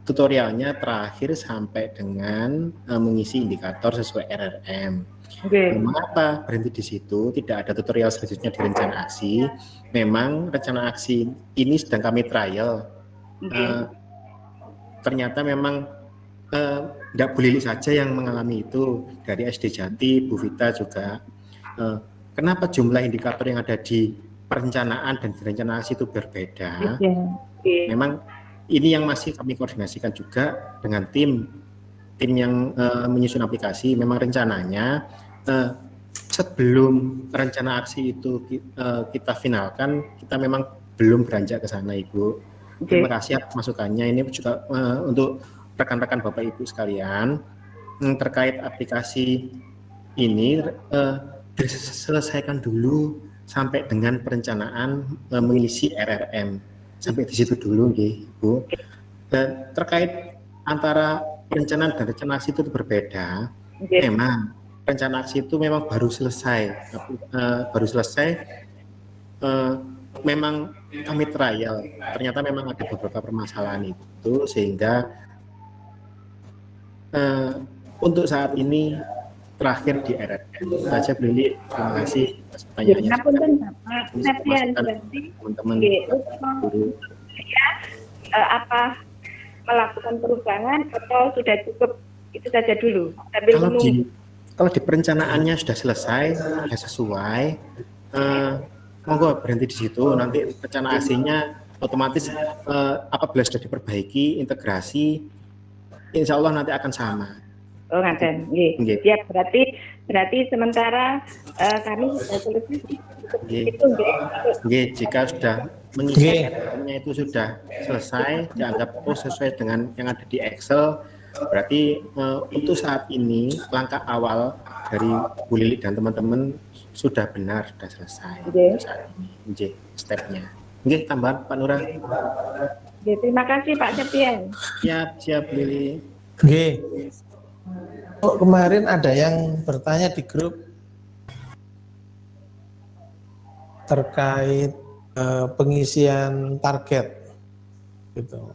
tutorialnya terakhir sampai dengan mengisi indikator sesuai RRM. Mengapa berhenti di situ? Tidak ada tutorial selanjutnya di rencana aksi. Memang rencana aksi ini sedang kami trial. Ternyata memang tidak Bu Lili saja yang mengalami itu, dari SD Jati, Bu Vita juga. Kenapa jumlah indikator yang ada di perencanaan dan di rencana aksi itu berbeda? Memang ini yang masih kami koordinasikan juga dengan tim yang menyusun aplikasi. Memang rencananya sebelum rencana aksi itu kita finalkan, kita memang belum beranjak ke sana Ibu. Terima kasih atas masukannya. Ini juga untuk rekan-rekan Bapak Ibu sekalian, terkait aplikasi ini diselesaikan dulu sampai dengan perencanaan mengisi RRM, sampai di situ dulu Ibu. Dan terkait antara perencanaan dan rencana aksi itu berbeda. Memang rencana aksi itu memang baru selesai, memang kami trial, ternyata memang ada beberapa permasalahan itu, sehingga untuk saat ini terakhir di RRM saja. Beli, terima kasih. Pertanyaannya Ngapunten Bapak, Septian masukan berarti teman-teman guru apa melakukan perubahan atau sudah cukup itu saja dulu sambil menunggu. Kalau di perencanaannya sudah selesai, sudah sesuai, monggo berhenti di situ. Nanti rencana aslinya otomatis apabila sudah diperbaiki, integrasi, insya Allah nanti akan sama. Oh ngaten, nggih. Siap, berarti sementara kami sudah selesai itu nggih. Jika sudah mengisinya itu sudah selesai, dianggap sesuai dengan yang ada di Excel, berarti untuk saat ini langkah awal dari Bu Lili dan teman-teman sudah benar, sudah selesai. Nggih, stepnya. Nggih, tambahan Pak Nura. Terima kasih Pak Septian. Siap Lili. Nggih. Oh, kemarin ada yang bertanya di grup terkait pengisian target gitu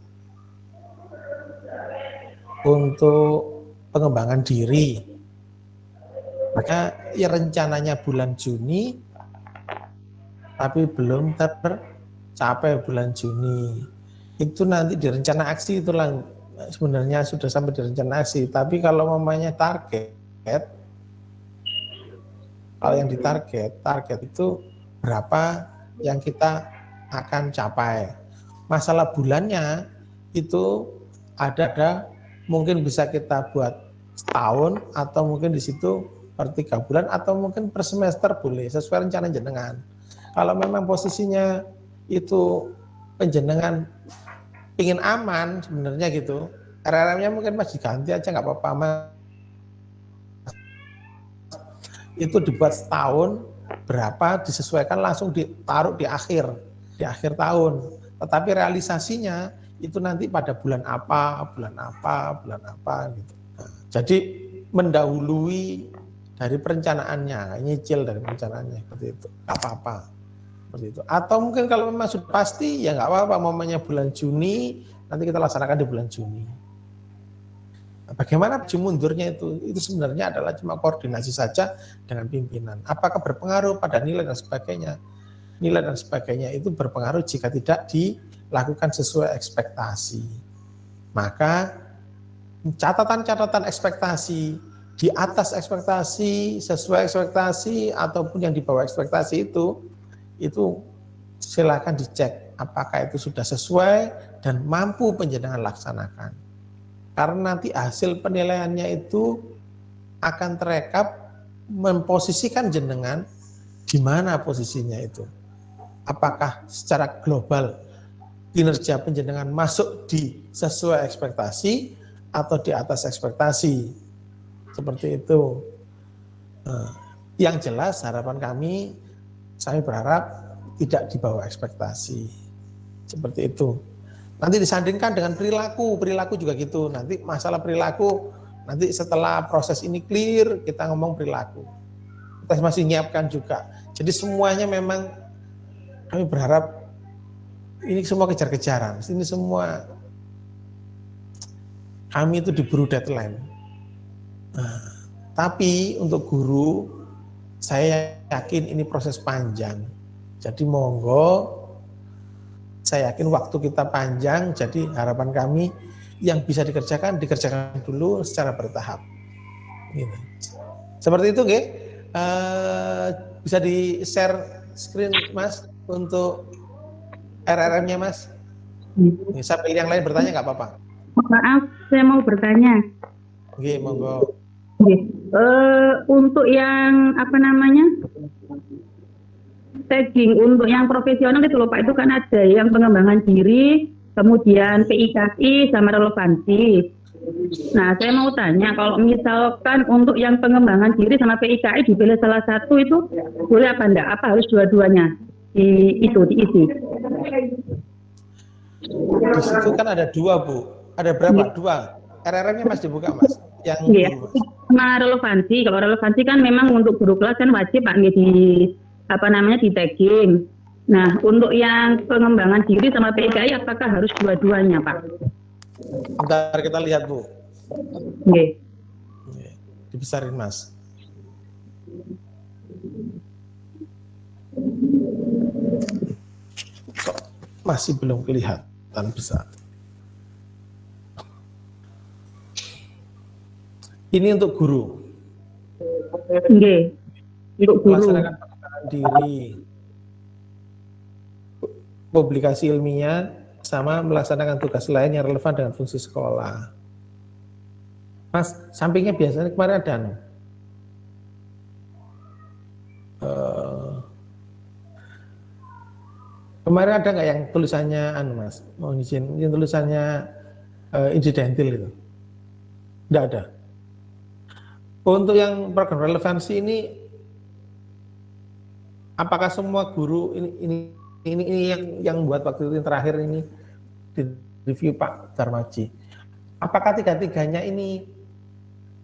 untuk pengembangan diri. Maka ya rencananya bulan Juni tapi belum tercapai bulan Juni. Itu nanti di rencana aksi itulah sebenarnya sudah sampai di rencana aksi, tapi kalau mamanya target, kalau yang ditarget, target itu berapa yang kita akan capai. Masalah bulannya itu ada mungkin bisa kita buat setahun atau mungkin di situ per 3 bulan atau mungkin per semester boleh sesuai rencana jenengan. Kalau memang posisinya itu penjenengan ingin aman sebenarnya gitu, RRM-nya mungkin masih ganti aja nggak apa-apa Mas. Itu dibuat setahun berapa disesuaikan langsung ditaruh di akhir tahun. Tetapi realisasinya itu nanti pada bulan apa gitu. Nah, jadi mendahului dari perencanaannya, nyicil dari perencanaannya seperti itu, nggak apa-apa. Seperti itu. Atau mungkin kalau memang sudah pasti ya nggak apa-apa, momennya bulan Juni nanti kita laksanakan di bulan Juni. Nah, bagaimana mundurnya itu sebenarnya adalah cuma koordinasi saja dengan pimpinan. Apakah berpengaruh pada nilai dan sebagainya? Nilai dan sebagainya itu berpengaruh jika tidak dilakukan sesuai ekspektasi. Maka catatan-catatan ekspektasi di atas ekspektasi, sesuai ekspektasi ataupun yang di bawah ekspektasi itu silakan dicek apakah itu sudah sesuai dan mampu penjenengan laksanakan. Karena nanti hasil penilaiannya itu akan terekap memposisikan jenengan di mana posisinya itu. Apakah secara global kinerja penjenengan masuk di sesuai ekspektasi atau di atas ekspektasi. Seperti itu. Yang jelas harapan kami berharap tidak di bawah ekspektasi. Seperti itu. Nanti disandingkan dengan perilaku juga gitu. Nanti masalah perilaku, nanti setelah proses ini clear, kita ngomong perilaku. Kita masih nyiapkan juga. Jadi semuanya memang kami berharap ini semua kejar-kejaran. Ini semua kami itu diburu deadline. Nah, tapi untuk guru, saya yakin ini proses panjang. Jadi monggo, saya yakin waktu kita panjang, jadi harapan kami yang bisa dikerjakan dulu secara bertahap. Gitu. Seperti itu, nggih. Bisa di-share screen, Mas, untuk RRM-nya, Mas. Sambil yang lain bertanya nggak apa-apa. Maaf, saya mau bertanya. Nggih, monggo. Untuk yang tagging untuk yang profesional itu loh Pak, itu kan ada yang pengembangan diri, kemudian PIKI sama relevansi. Nah, saya mau tanya, kalau misalkan untuk yang pengembangan diri sama PIKI dipilih salah satu itu boleh apa enggak? Apa harus dua-duanya diisi? Di situ kan ada 2, Bu. Ada berapa? 2. RRM-nya Mas dibuka, Mas. Yang iya. Sama relevansi. Kalau relevansi kan memang untuk guru kelas kan wajib Pak di tagging. Nah, untuk yang pengembangan diri sama PIKI apakah harus dua-duanya, Pak? Bentar kita lihat, Bu. Oke. Dibesarin, Mas. masih belum kelihatan besar. Ini untuk guru. Nggih. Untuk guru. Melaksanakan pengembangan diri, publikasi ilmiah, sama melaksanakan tugas lain yang relevan dengan fungsi sekolah. Mas, sampingnya biasanya kemarin ada kemarin ada nggak yang tulisannya Mas, mohon izin, yang tulisannya incidental itu? Nggak ada. Untuk yang program relevansi ini, apakah semua guru ini yang buat waktu itu yang terakhir ini di review Pak Darmaji? Apakah tiga-tiganya ini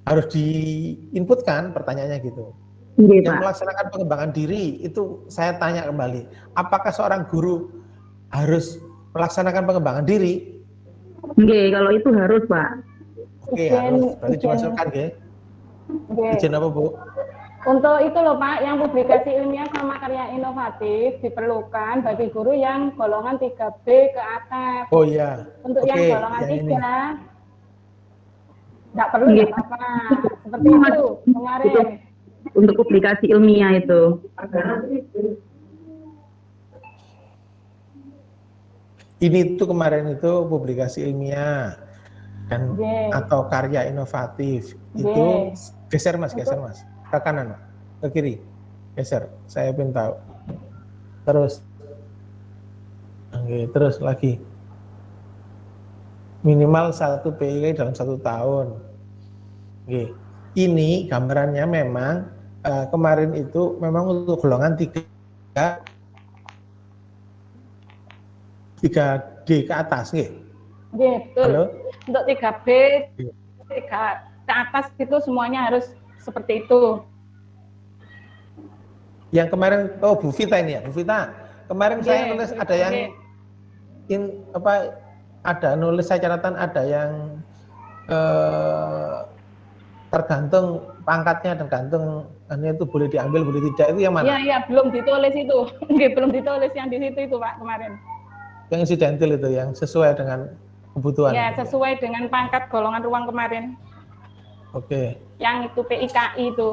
harus diinputkan? Pertanyaannya gitu. Iya, Yang Pak. melaksanakan pengembangan diri itu saya tanya kembali, apakah seorang guru harus melaksanakan pengembangan diri? Nggih, kalau itu harus, Pak. Oke, harus. Berarti dimasukkan, nggih. Izin apa, Bu? Untuk itu loh Pak, yang publikasi ilmiah sama karya inovatif diperlukan bagi guru yang golongan 3B ke atas. Oh iya. Untuk Oke, yang golongan yang 3, ini. enggak perlu ya apa. Seperti itu kemarin. Untuk publikasi ilmiah itu. Ini tuh kemarin itu publikasi ilmiah dan atau karya inovatif. Itu geser Mas, ke kanan, ke kiri, geser. Saya pengen tahu. Terus, oke, terus lagi. Minimal 1 PIK dalam 1 tahun. Oke. Ini gambarannya memang kemarin itu memang untuk golongan 3D ke atas, nggih. Nggih, betul. Halo? Untuk 3B, 3 ke atas itu semuanya harus seperti itu. Yang kemarin, oh Bu Vita ini ya, Bu Vita. Kemarin saya nulis ada yang ada nulis saya catatan ada yang tergantung pangkatnya, tergantung hanya itu boleh diambil, boleh tidak, itu yang mana? Iya, belum ditulis itu. Nggih, belum ditulis yang di situ itu Pak kemarin. Yang insidental itu, yang sesuai dengan kebutuhan. Ya, sesuai dengan pangkat golongan ruang kemarin. Oke. Yang itu PIKI itu.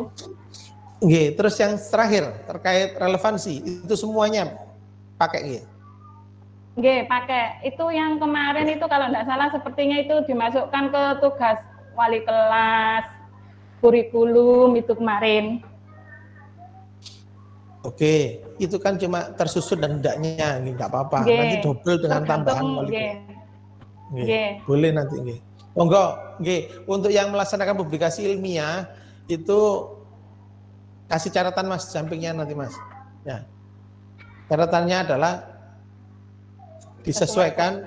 Oke, terus yang terakhir terkait relevansi itu semuanya pakai nggih? Nggih, pakai. Itu yang kemarin itu kalau tidak salah sepertinya itu dimasukkan ke tugas wali kelas, kurikulum itu kemarin. Oke, itu kan cuma tersusun dan hendaknya, nggak apa-apa. Nanti double dengan tambahan wali kelas. Boleh nanti nggih. Monggo, nggih. Untuk yang melaksanakan publikasi ilmiah itu kasih catatan Mas, sampingnya nanti Mas. Ya. Catatannya adalah disesuaikan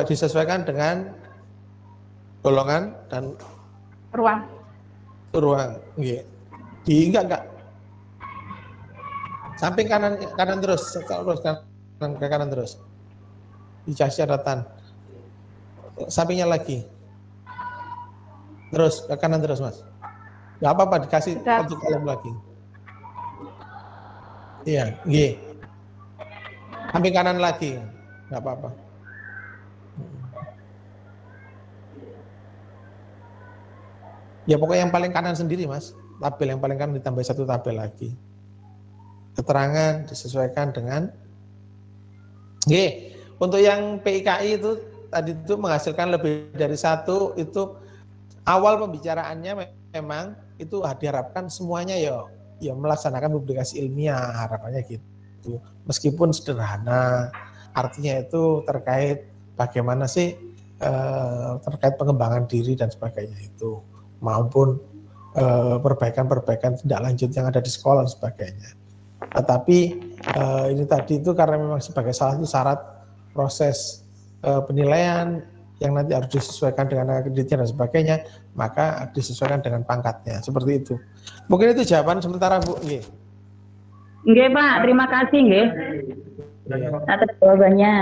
disesuaikan dengan golongan dan ruang. Nggih. Enggak. Samping kanan terus, ke kanan terus. Dikasih catatan. Sampingnya lagi. Terus ke kanan terus Mas. Enggak apa-apa, dikasih satu kolom lagi. Iya, nggih. Samping kanan lagi. Enggak apa-apa. Ya pokoknya yang paling kanan sendiri Mas. Tabel yang paling kanan ditambah 1 tabel lagi. Keterangan disesuaikan dengan untuk yang PIKI itu tadi itu menghasilkan lebih dari 1 itu awal pembicaraannya memang itu diharapkan semuanya ya melaksanakan publikasi ilmiah, harapannya gitu. Meskipun sederhana, artinya itu terkait bagaimana sih terkait pengembangan diri dan sebagainya itu, maupun perbaikan-perbaikan tindak lanjut yang ada di sekolah dan sebagainya. Tetapi ini tadi itu karena memang sebagai salah satu syarat proses penilaian yang nanti harus disesuaikan dengan akreditasinya dan sebagainya, maka disesuaikan dengan pangkatnya, seperti itu. Mungkin itu jawaban sementara Bu. Nggih Pak, terima kasih nggih. Atas jawabannya.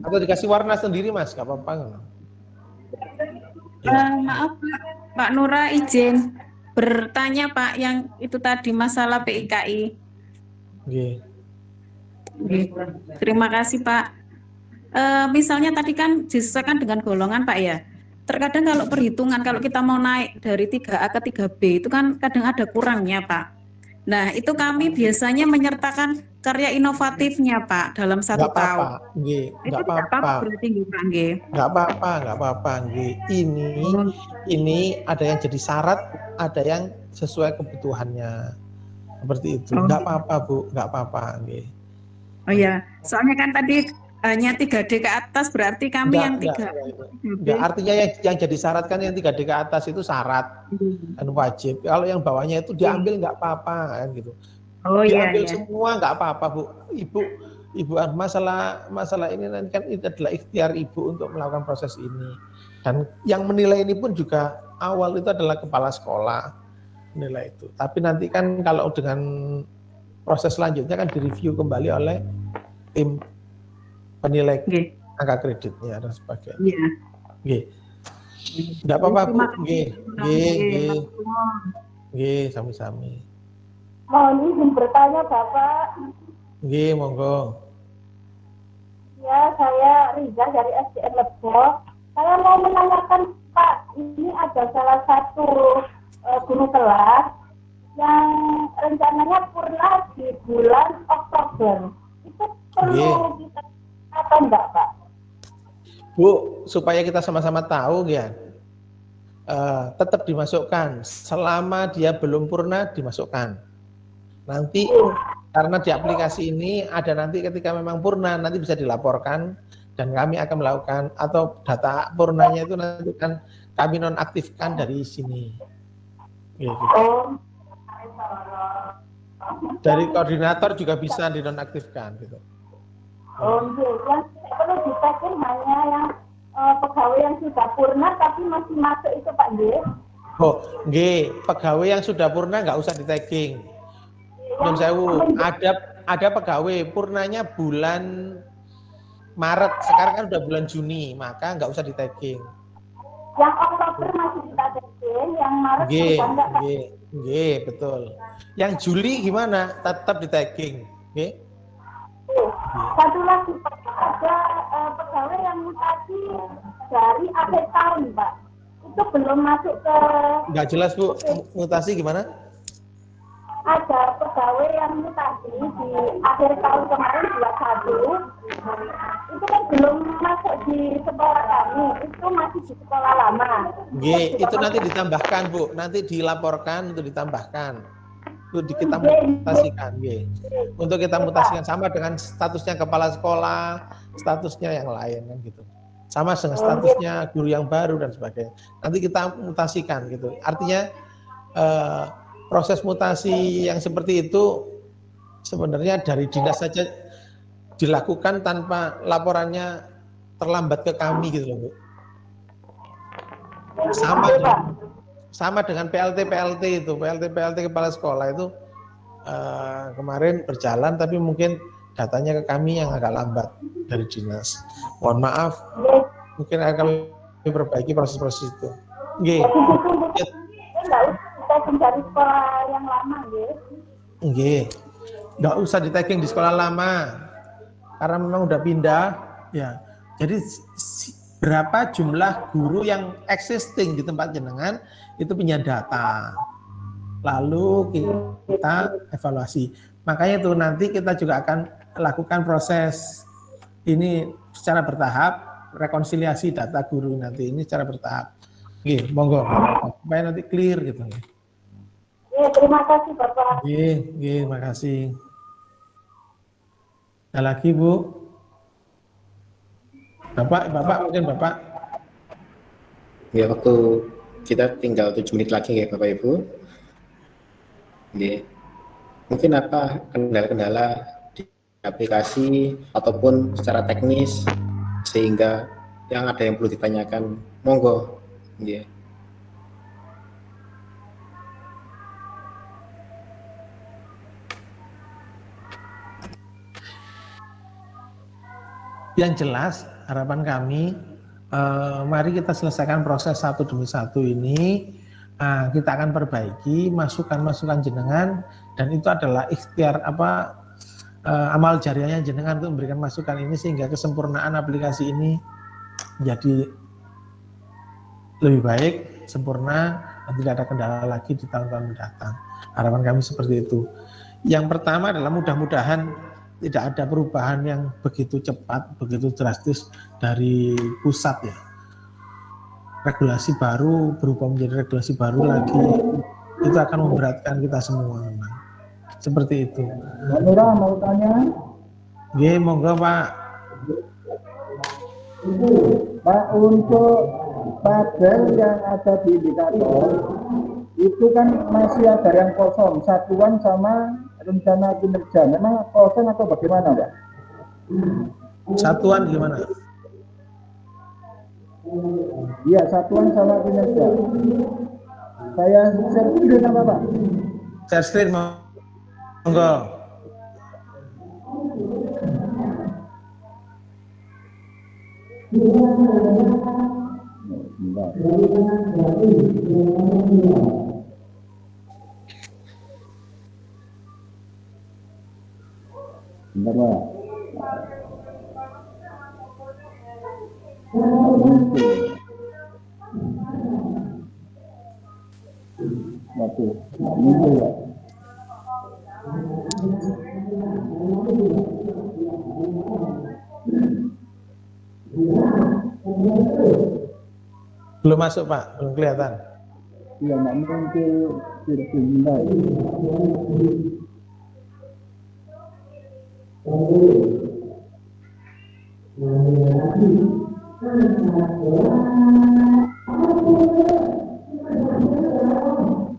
Atau dikasih warna sendiri Mas, nggak apa-apa. Maaf Pak Nura, izin bertanya Pak, yang itu tadi masalah PIKI. Nggih. Terima kasih Pak. Misalnya tadi kan disesuaikan dengan golongan Pak ya. Terkadang kalau perhitungan kalau kita mau naik dari 3A ke 3B itu kan kadang ada kurangnya Pak. Nah itu kami biasanya menyertakan karya inovatifnya Pak dalam 1 Nggak apa-apa, tahun. nggih, Itu nggak tidak apa-apa apa-apa. berarti nggih Pak nggih. Nggak apa-apa, nggih. Ini ada yang jadi syarat, ada yang sesuai kebutuhannya. Seperti itu. Nggak apa-apa, Bu, nggak apa-apa, nggih. Oh ya, soalnya kan tadi hanya 3D ke atas berarti kami yang 3. Enggak, artinya yang jadi syarat kan yang 3D ke atas itu syarat kan wajib. Kalau yang bawahnya itu diambil nggak apa-apa kan gitu. Oh iya. Diambil semua nggak apa-apa Bu. Ibu masalah ini nanti kan itu adalah ikhtiar ibu untuk melakukan proses ini. Dan yang menilai ini pun juga awal itu adalah kepala sekolah menilai itu. Tapi nanti kan kalau dengan proses selanjutnya kan direview kembali oleh tim penilai angka kreditnya dan sebagainya. Iya. Nggih. Enggak apa-apa, Bu. Nggih, sami-sami. Mohon izin bertanya, Bapak. Nggih, monggo. Ya, saya Riza dari SDN Lebok. Saya mau menanyakan, Pak, ini ada salah satu guru kelas yang rencananya purna di bulan Oktober. Itu perlu kita atau enggak, Pak? Bu, supaya kita sama-sama tahu ya, tetap dimasukkan. Selama dia belum purna, dimasukkan. Nanti karena di aplikasi ini ada nanti ketika memang purna, nanti bisa dilaporkan dan kami akan melakukan, atau data purnanya itu nanti kan kami nonaktifkan dari sini. Ya, gitu. Dari koordinator juga bisa dinonaktifkan gitu. Oh, yang perlu ditekin hanya yang pegawai yang sudah purna tapi masih masuk itu Pak nggih. Oh, nggih, pegawai yang sudah purna nggak usah di-tagging. Nyun sewu, ada pegawai purnanya bulan Maret, sekarang kan udah bulan Juni, maka nggak usah di-tagging. Yang Oktober masih di-tagging, yang Maret sudah enggak. Nggih, betul. Yang Juli gimana? Tetap di-tagging, nggih. Satu lagi Pak, ada pegawai yang mutasi dari akhir tahun Pak. Itu belum masuk ke... Nggak jelas Bu, mutasi gimana? Ada pegawai yang mutasi di akhir tahun kemarin 21, itu kan belum masuk di sekolah kami, itu masih di sekolah lama. Nggih, itu nanti ditambahkan Bu, nanti dilaporkan untuk ditambahkan. Itu kita mutasikan, nggih. Untuk kita mutasikan sama dengan statusnya kepala sekolah, statusnya yang lain kan gitu. Sama dengan statusnya guru yang baru dan sebagainya. Nanti kita mutasikan gitu. Artinya proses mutasi yang seperti itu sebenarnya dari dinas saja dilakukan tanpa laporannya terlambat ke kami gitu loh Bu. Sama dengan PLT itu, PLT kepala sekolah itu kemarin berjalan tapi mungkin datanya ke kami yang agak lambat dari dinas. Mohon maaf, mungkin akan diperbaiki proses-proses itu. Nggih. Dari sekolah yang lama, nggih. Nggak usah di-tagging di sekolah lama, karena memang udah pindah, ya. Jadi berapa jumlah guru yang existing di tempat jenengan itu punya data. Lalu kita evaluasi. Makanya itu nanti kita juga akan lakukan proses ini secara bertahap, rekonsiliasi data guru nanti ini secara bertahap. Nggih, monggo. Supaya nanti clear gitu. Ya, terima kasih Bapak. Nggih, terima kasih. Ada lagi Bu? Bapak mungkin Bapak. Ya, waktu kita tinggal 7 menit lagi ya Bapak Ibu. Nggih. Mungkin apa kendala-kendala di aplikasi ataupun secara teknis sehingga yang ada yang perlu ditanyakan, monggo. Nggih. Yang jelas harapan kami, mari kita selesaikan proses satu demi satu ini. Kita akan perbaiki masukan-masukan jenengan, dan itu adalah ikhtiar amal jariahnya jenengan untuk memberikan masukan ini sehingga kesempurnaan aplikasi ini menjadi lebih baik, sempurna, dan tidak ada kendala lagi di tahun-tahun mendatang. Harapan kami seperti itu. Yang pertama adalah mudah-mudahan tidak ada perubahan yang begitu cepat, begitu drastis dari pusat ya. Regulasi baru berubah menjadi regulasi baru lagi, itu akan memberatkan kita semua memang. Seperti itu. Mbak Nura mau tanya? Oke, monggo Pak. Pak, untuk tabel yang ada di indikator itu kan masih ada yang kosong, satuan sama rencana kinerja. Memang kosong atau bagaimana, Pak? Satuan gimana? Iya, satuan sama kinerja. Saya share screen apa, Pak? Share screen, monggo. Bentar, Pak. Belum masuk Pak, belum kelihatan. Iya, nggak muncul virtual nilai.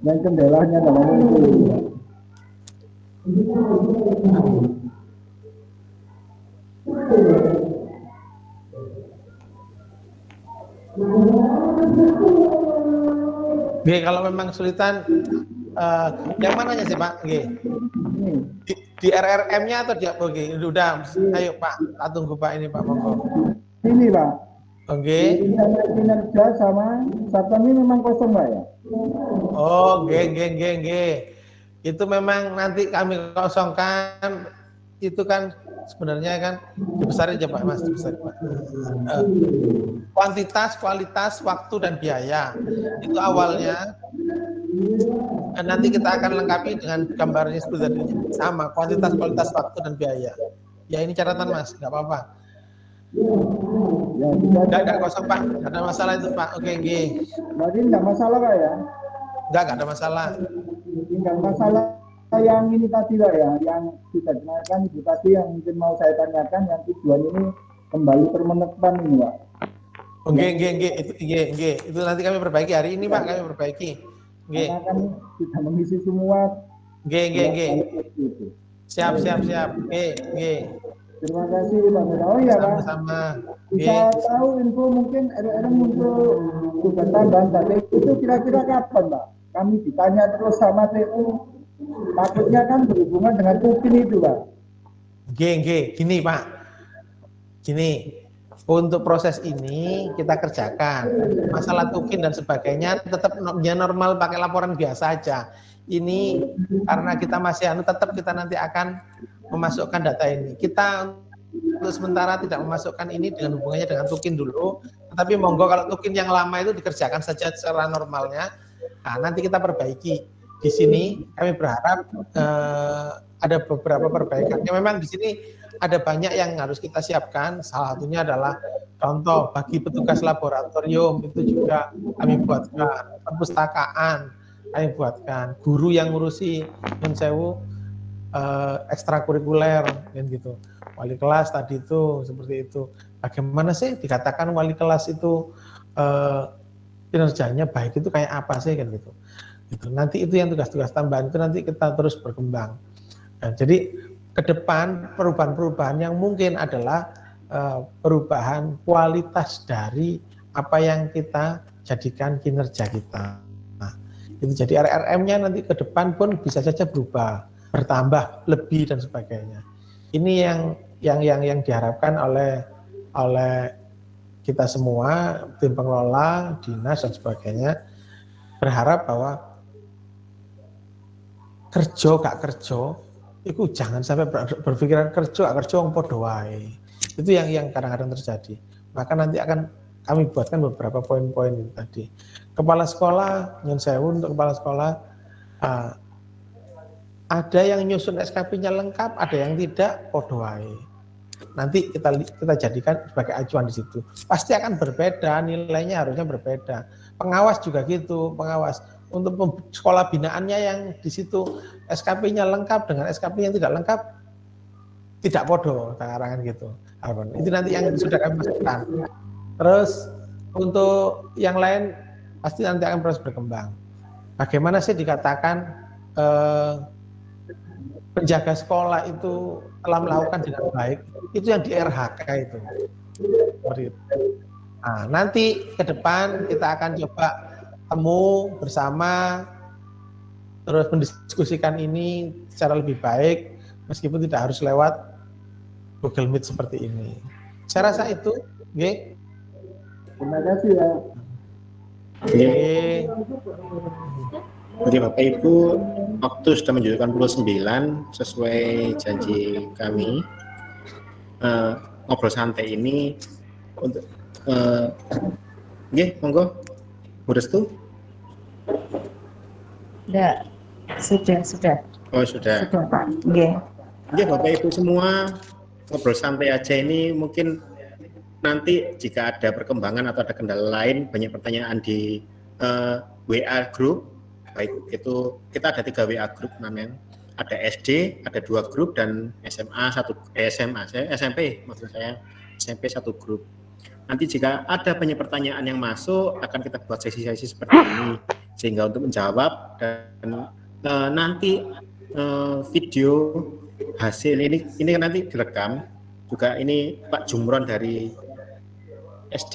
Dan kendalanya nggak muncul. Oke, kalau memang kesulitan, yang mananya sih Pak? Oke. Di RRM-nya atau di apa? Oke, udah. Ayo Pak, tak tunggu Pak ini Pak, monggo. Ini Pak. Oke. Kinerja sama satuan ini memang kosong Pak ya? Oh, G. Itu memang nanti kami kosongkan. Itu kan sebenarnya kan dibesarin aja Pak, Mas, dibesarin Pak. Kuantitas, kualitas, waktu dan biaya. Itu awalnya. Nanti kita akan lengkapi dengan gambarnya seperti tadi, sama kuantitas, kualitas, waktu dan biaya. Ya ini catatan Mas, nggak apa-apa. Ya, nggak kosong Pak, nggak ada masalah itu Pak. Oke. Berarti nggak masalah Pak ya? Nggak ada masalah. Nggak masalah yang ini tadi Pak ya, yang kita kenalkan itu tadi yang mungkin mau saya tanyakan, yang tujuan ini kembali permenekan ini Pak. Itu nanti kami perbaiki hari ini Pak, kami perbaiki. Karena kan sudah mengisi semua. Siap. Terima kasih Pak. Oh iya Pak. Sama-sama. Bisa tahu info mungkin ada untuk tugas tambahan tadi itu kira-kira kapan Pak? Kami ditanya terus sama TU. Takutnya kan berhubungan dengan kupin itu Pak. Gini Pak. Gini. Untuk proses ini kita kerjakan. Masalah tukin dan sebagainya tetap normal pakai laporan biasa aja. Ini karena kita masih tetap kita nanti akan memasukkan data ini. Kita untuk sementara tidak memasukkan ini dengan hubungannya dengan tukin dulu. Tetapi monggo kalau tukin yang lama itu dikerjakan saja secara normalnya. Nah, nanti kita perbaiki. Di sini kami berharap ada beberapa perbaikan. Ya, memang di sini ada banyak yang harus kita siapkan. Salah satunya adalah contoh bagi petugas laboratorium itu juga kami buatkan, perpustakaan kami buatkan, guru yang ngurusi ekstrakurikuler kan gitu. Wali kelas tadi itu seperti itu. Bagaimana sih dikatakan wali kelas itu kinerjanya baik itu kayak apa sih kan gitu. Nanti itu yang tugas-tugas tambahan itu nanti kita terus berkembang. Nah, jadi ke depan perubahan-perubahan yang mungkin adalah perubahan kualitas dari apa yang kita jadikan kinerja kita. Nah, itu jadi RRM-nya nanti ke depan pun bisa saja berubah, bertambah, lebih dan sebagainya. Ini yang diharapkan oleh kita semua, tim pengelola, dinas dan sebagainya, berharap bahwa kerja gak kerja Iku jangan sampai berpikiran kerja wong padha wae. Itu yang kadang-kadang terjadi. Maka nanti akan kami buatkan beberapa poin-poin itu tadi. Kepala sekolah, nyun sewu untuk kepala sekolah, ada yang nyusun SKP-nya lengkap, ada yang tidak, padha wae. Nanti kita jadikan sebagai acuan di situ. Pasti akan berbeda, nilainya harusnya berbeda. Pengawas juga gitu, pengawas. Untuk sekolah binaannya yang di situ SKP-nya lengkap dengan SKP yang tidak lengkap tidak podo karangan gitu. Itu nanti yang sudah kami masukkan. Terus untuk yang lain pasti nanti akan terus berkembang. Bagaimana sih dikatakan penjaga sekolah itu telah melakukan dengan baik? Itu yang di RHK itu. Nah, nanti ke depan kita akan coba temu bersama terus mendiskusikan ini secara lebih baik meskipun tidak harus lewat Google Meet seperti ini. Saya rasa itu, nggih. Terima kasih ya. Oke, Bapak Ibu, waktu sudah menunjukkan pukul 9 sesuai janji kami. Ngobrol santai ini untuk nggih, monggo. Bu Restu? Enggak, sudah. Oh, sudah. Sudah, Pak. Nggih. Nggih, Bapak Ibu semua, ngobrol santai aja ini mungkin nanti jika ada perkembangan atau ada kendala lain, banyak pertanyaan di WA group, baik itu kita ada 3 WA group namanya. Ada SD, ada 2 grup dan SMP maksud saya, SMP 1 grup. Nanti jika ada banyak pertanyaan yang masuk, akan kita buat sesi-sesi seperti ini, sehingga untuk menjawab dan nanti video hasil ini kan nanti direkam. Juga ini Pak Jumron dari SD.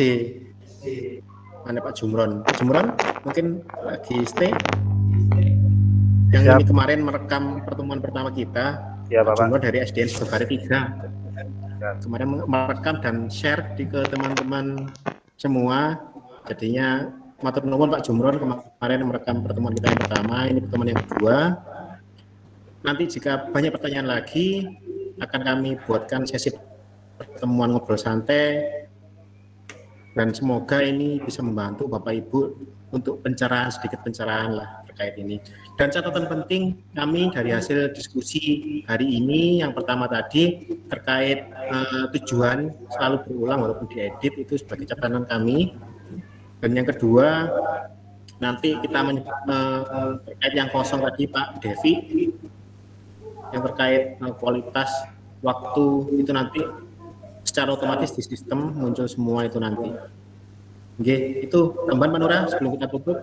Mana Pak Jumron? Pak Jumron mungkin lagi stay. Yang Siap. ini kemarin merekam pertemuan pertama kita. Ya, Pak Bapak. Jumron dari SDN Sukabari 3. Kemarin merekam dan share ke teman-teman semua. Jadinya matur nuwun Pak Jumron kemarin merekam pertemuan kita yang pertama, ini pertemuan yang kedua. Nanti jika banyak pertanyaan lagi akan kami buatkan sesi pertemuan ngobrol santai dan semoga ini bisa membantu Bapak Ibu untuk sedikit pencerahan lah terkait ini. Dan catatan penting kami dari hasil diskusi hari ini yang pertama tadi terkait tujuan selalu berulang walaupun diedit itu sebagai catatan kami. Dan yang kedua nanti kita terkait yang kosong tadi Pak Devi yang terkait kualitas waktu itu nanti secara otomatis di sistem muncul semua itu nanti. Oke, itu tambahan Pak Nura sebelum kita tutup.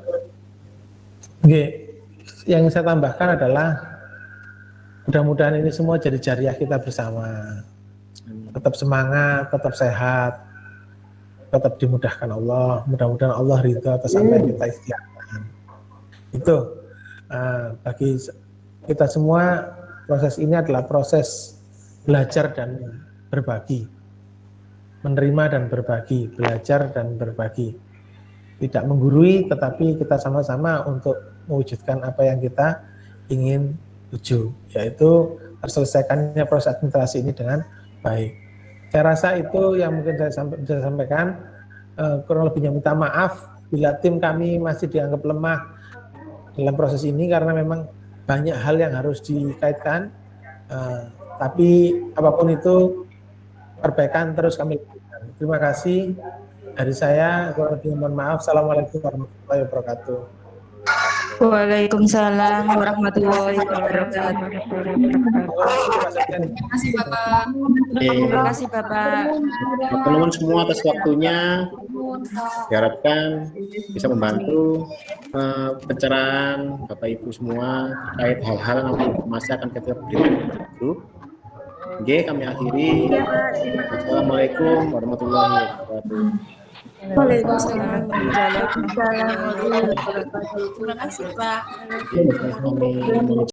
Oke. Yang saya tambahkan adalah mudah-mudahan ini semua jadi jariah kita bersama. Tetap semangat, tetap sehat, tetap dimudahkan Allah. Mudah-mudahan Allah ridha atas apa yang kita ikhtiarkan. Itu bagi kita semua proses ini adalah proses belajar dan berbagi, menerima dan berbagi, belajar dan berbagi. Tidak menggurui, tetapi kita sama-sama untuk mewujudkan apa yang kita ingin tuju, yaitu terselesaikannya proses administrasi ini dengan baik. Saya rasa itu yang mungkin saya bisa sampaikan. Kurang lebihnya minta maaf bila tim kami masih dianggap lemah dalam proses ini karena memang banyak hal yang harus dikaitkan. Tapi apapun itu perbaikan terus kami lakukan. Terima kasih dari saya. Kurang lebihnya mohon maaf. Assalamualaikum warahmatullahi wabarakatuh. Waalaikumsalam warahmatullahi wabarakatuh. Terima kasih Bapak. Terima kasih Bapak. Teman-teman semua atas waktunya, diharapkan bisa membantu pencerahan Bapak Ibu semua terkait hal-hal nanti informasi akan kita berikan di grup. Oke, kami akhiri. Assalamualaikum warahmatullahi wabarakatuh. Waalaikumsalam warahmatullahi wabarakatuh. Terima kasih Pak. Kami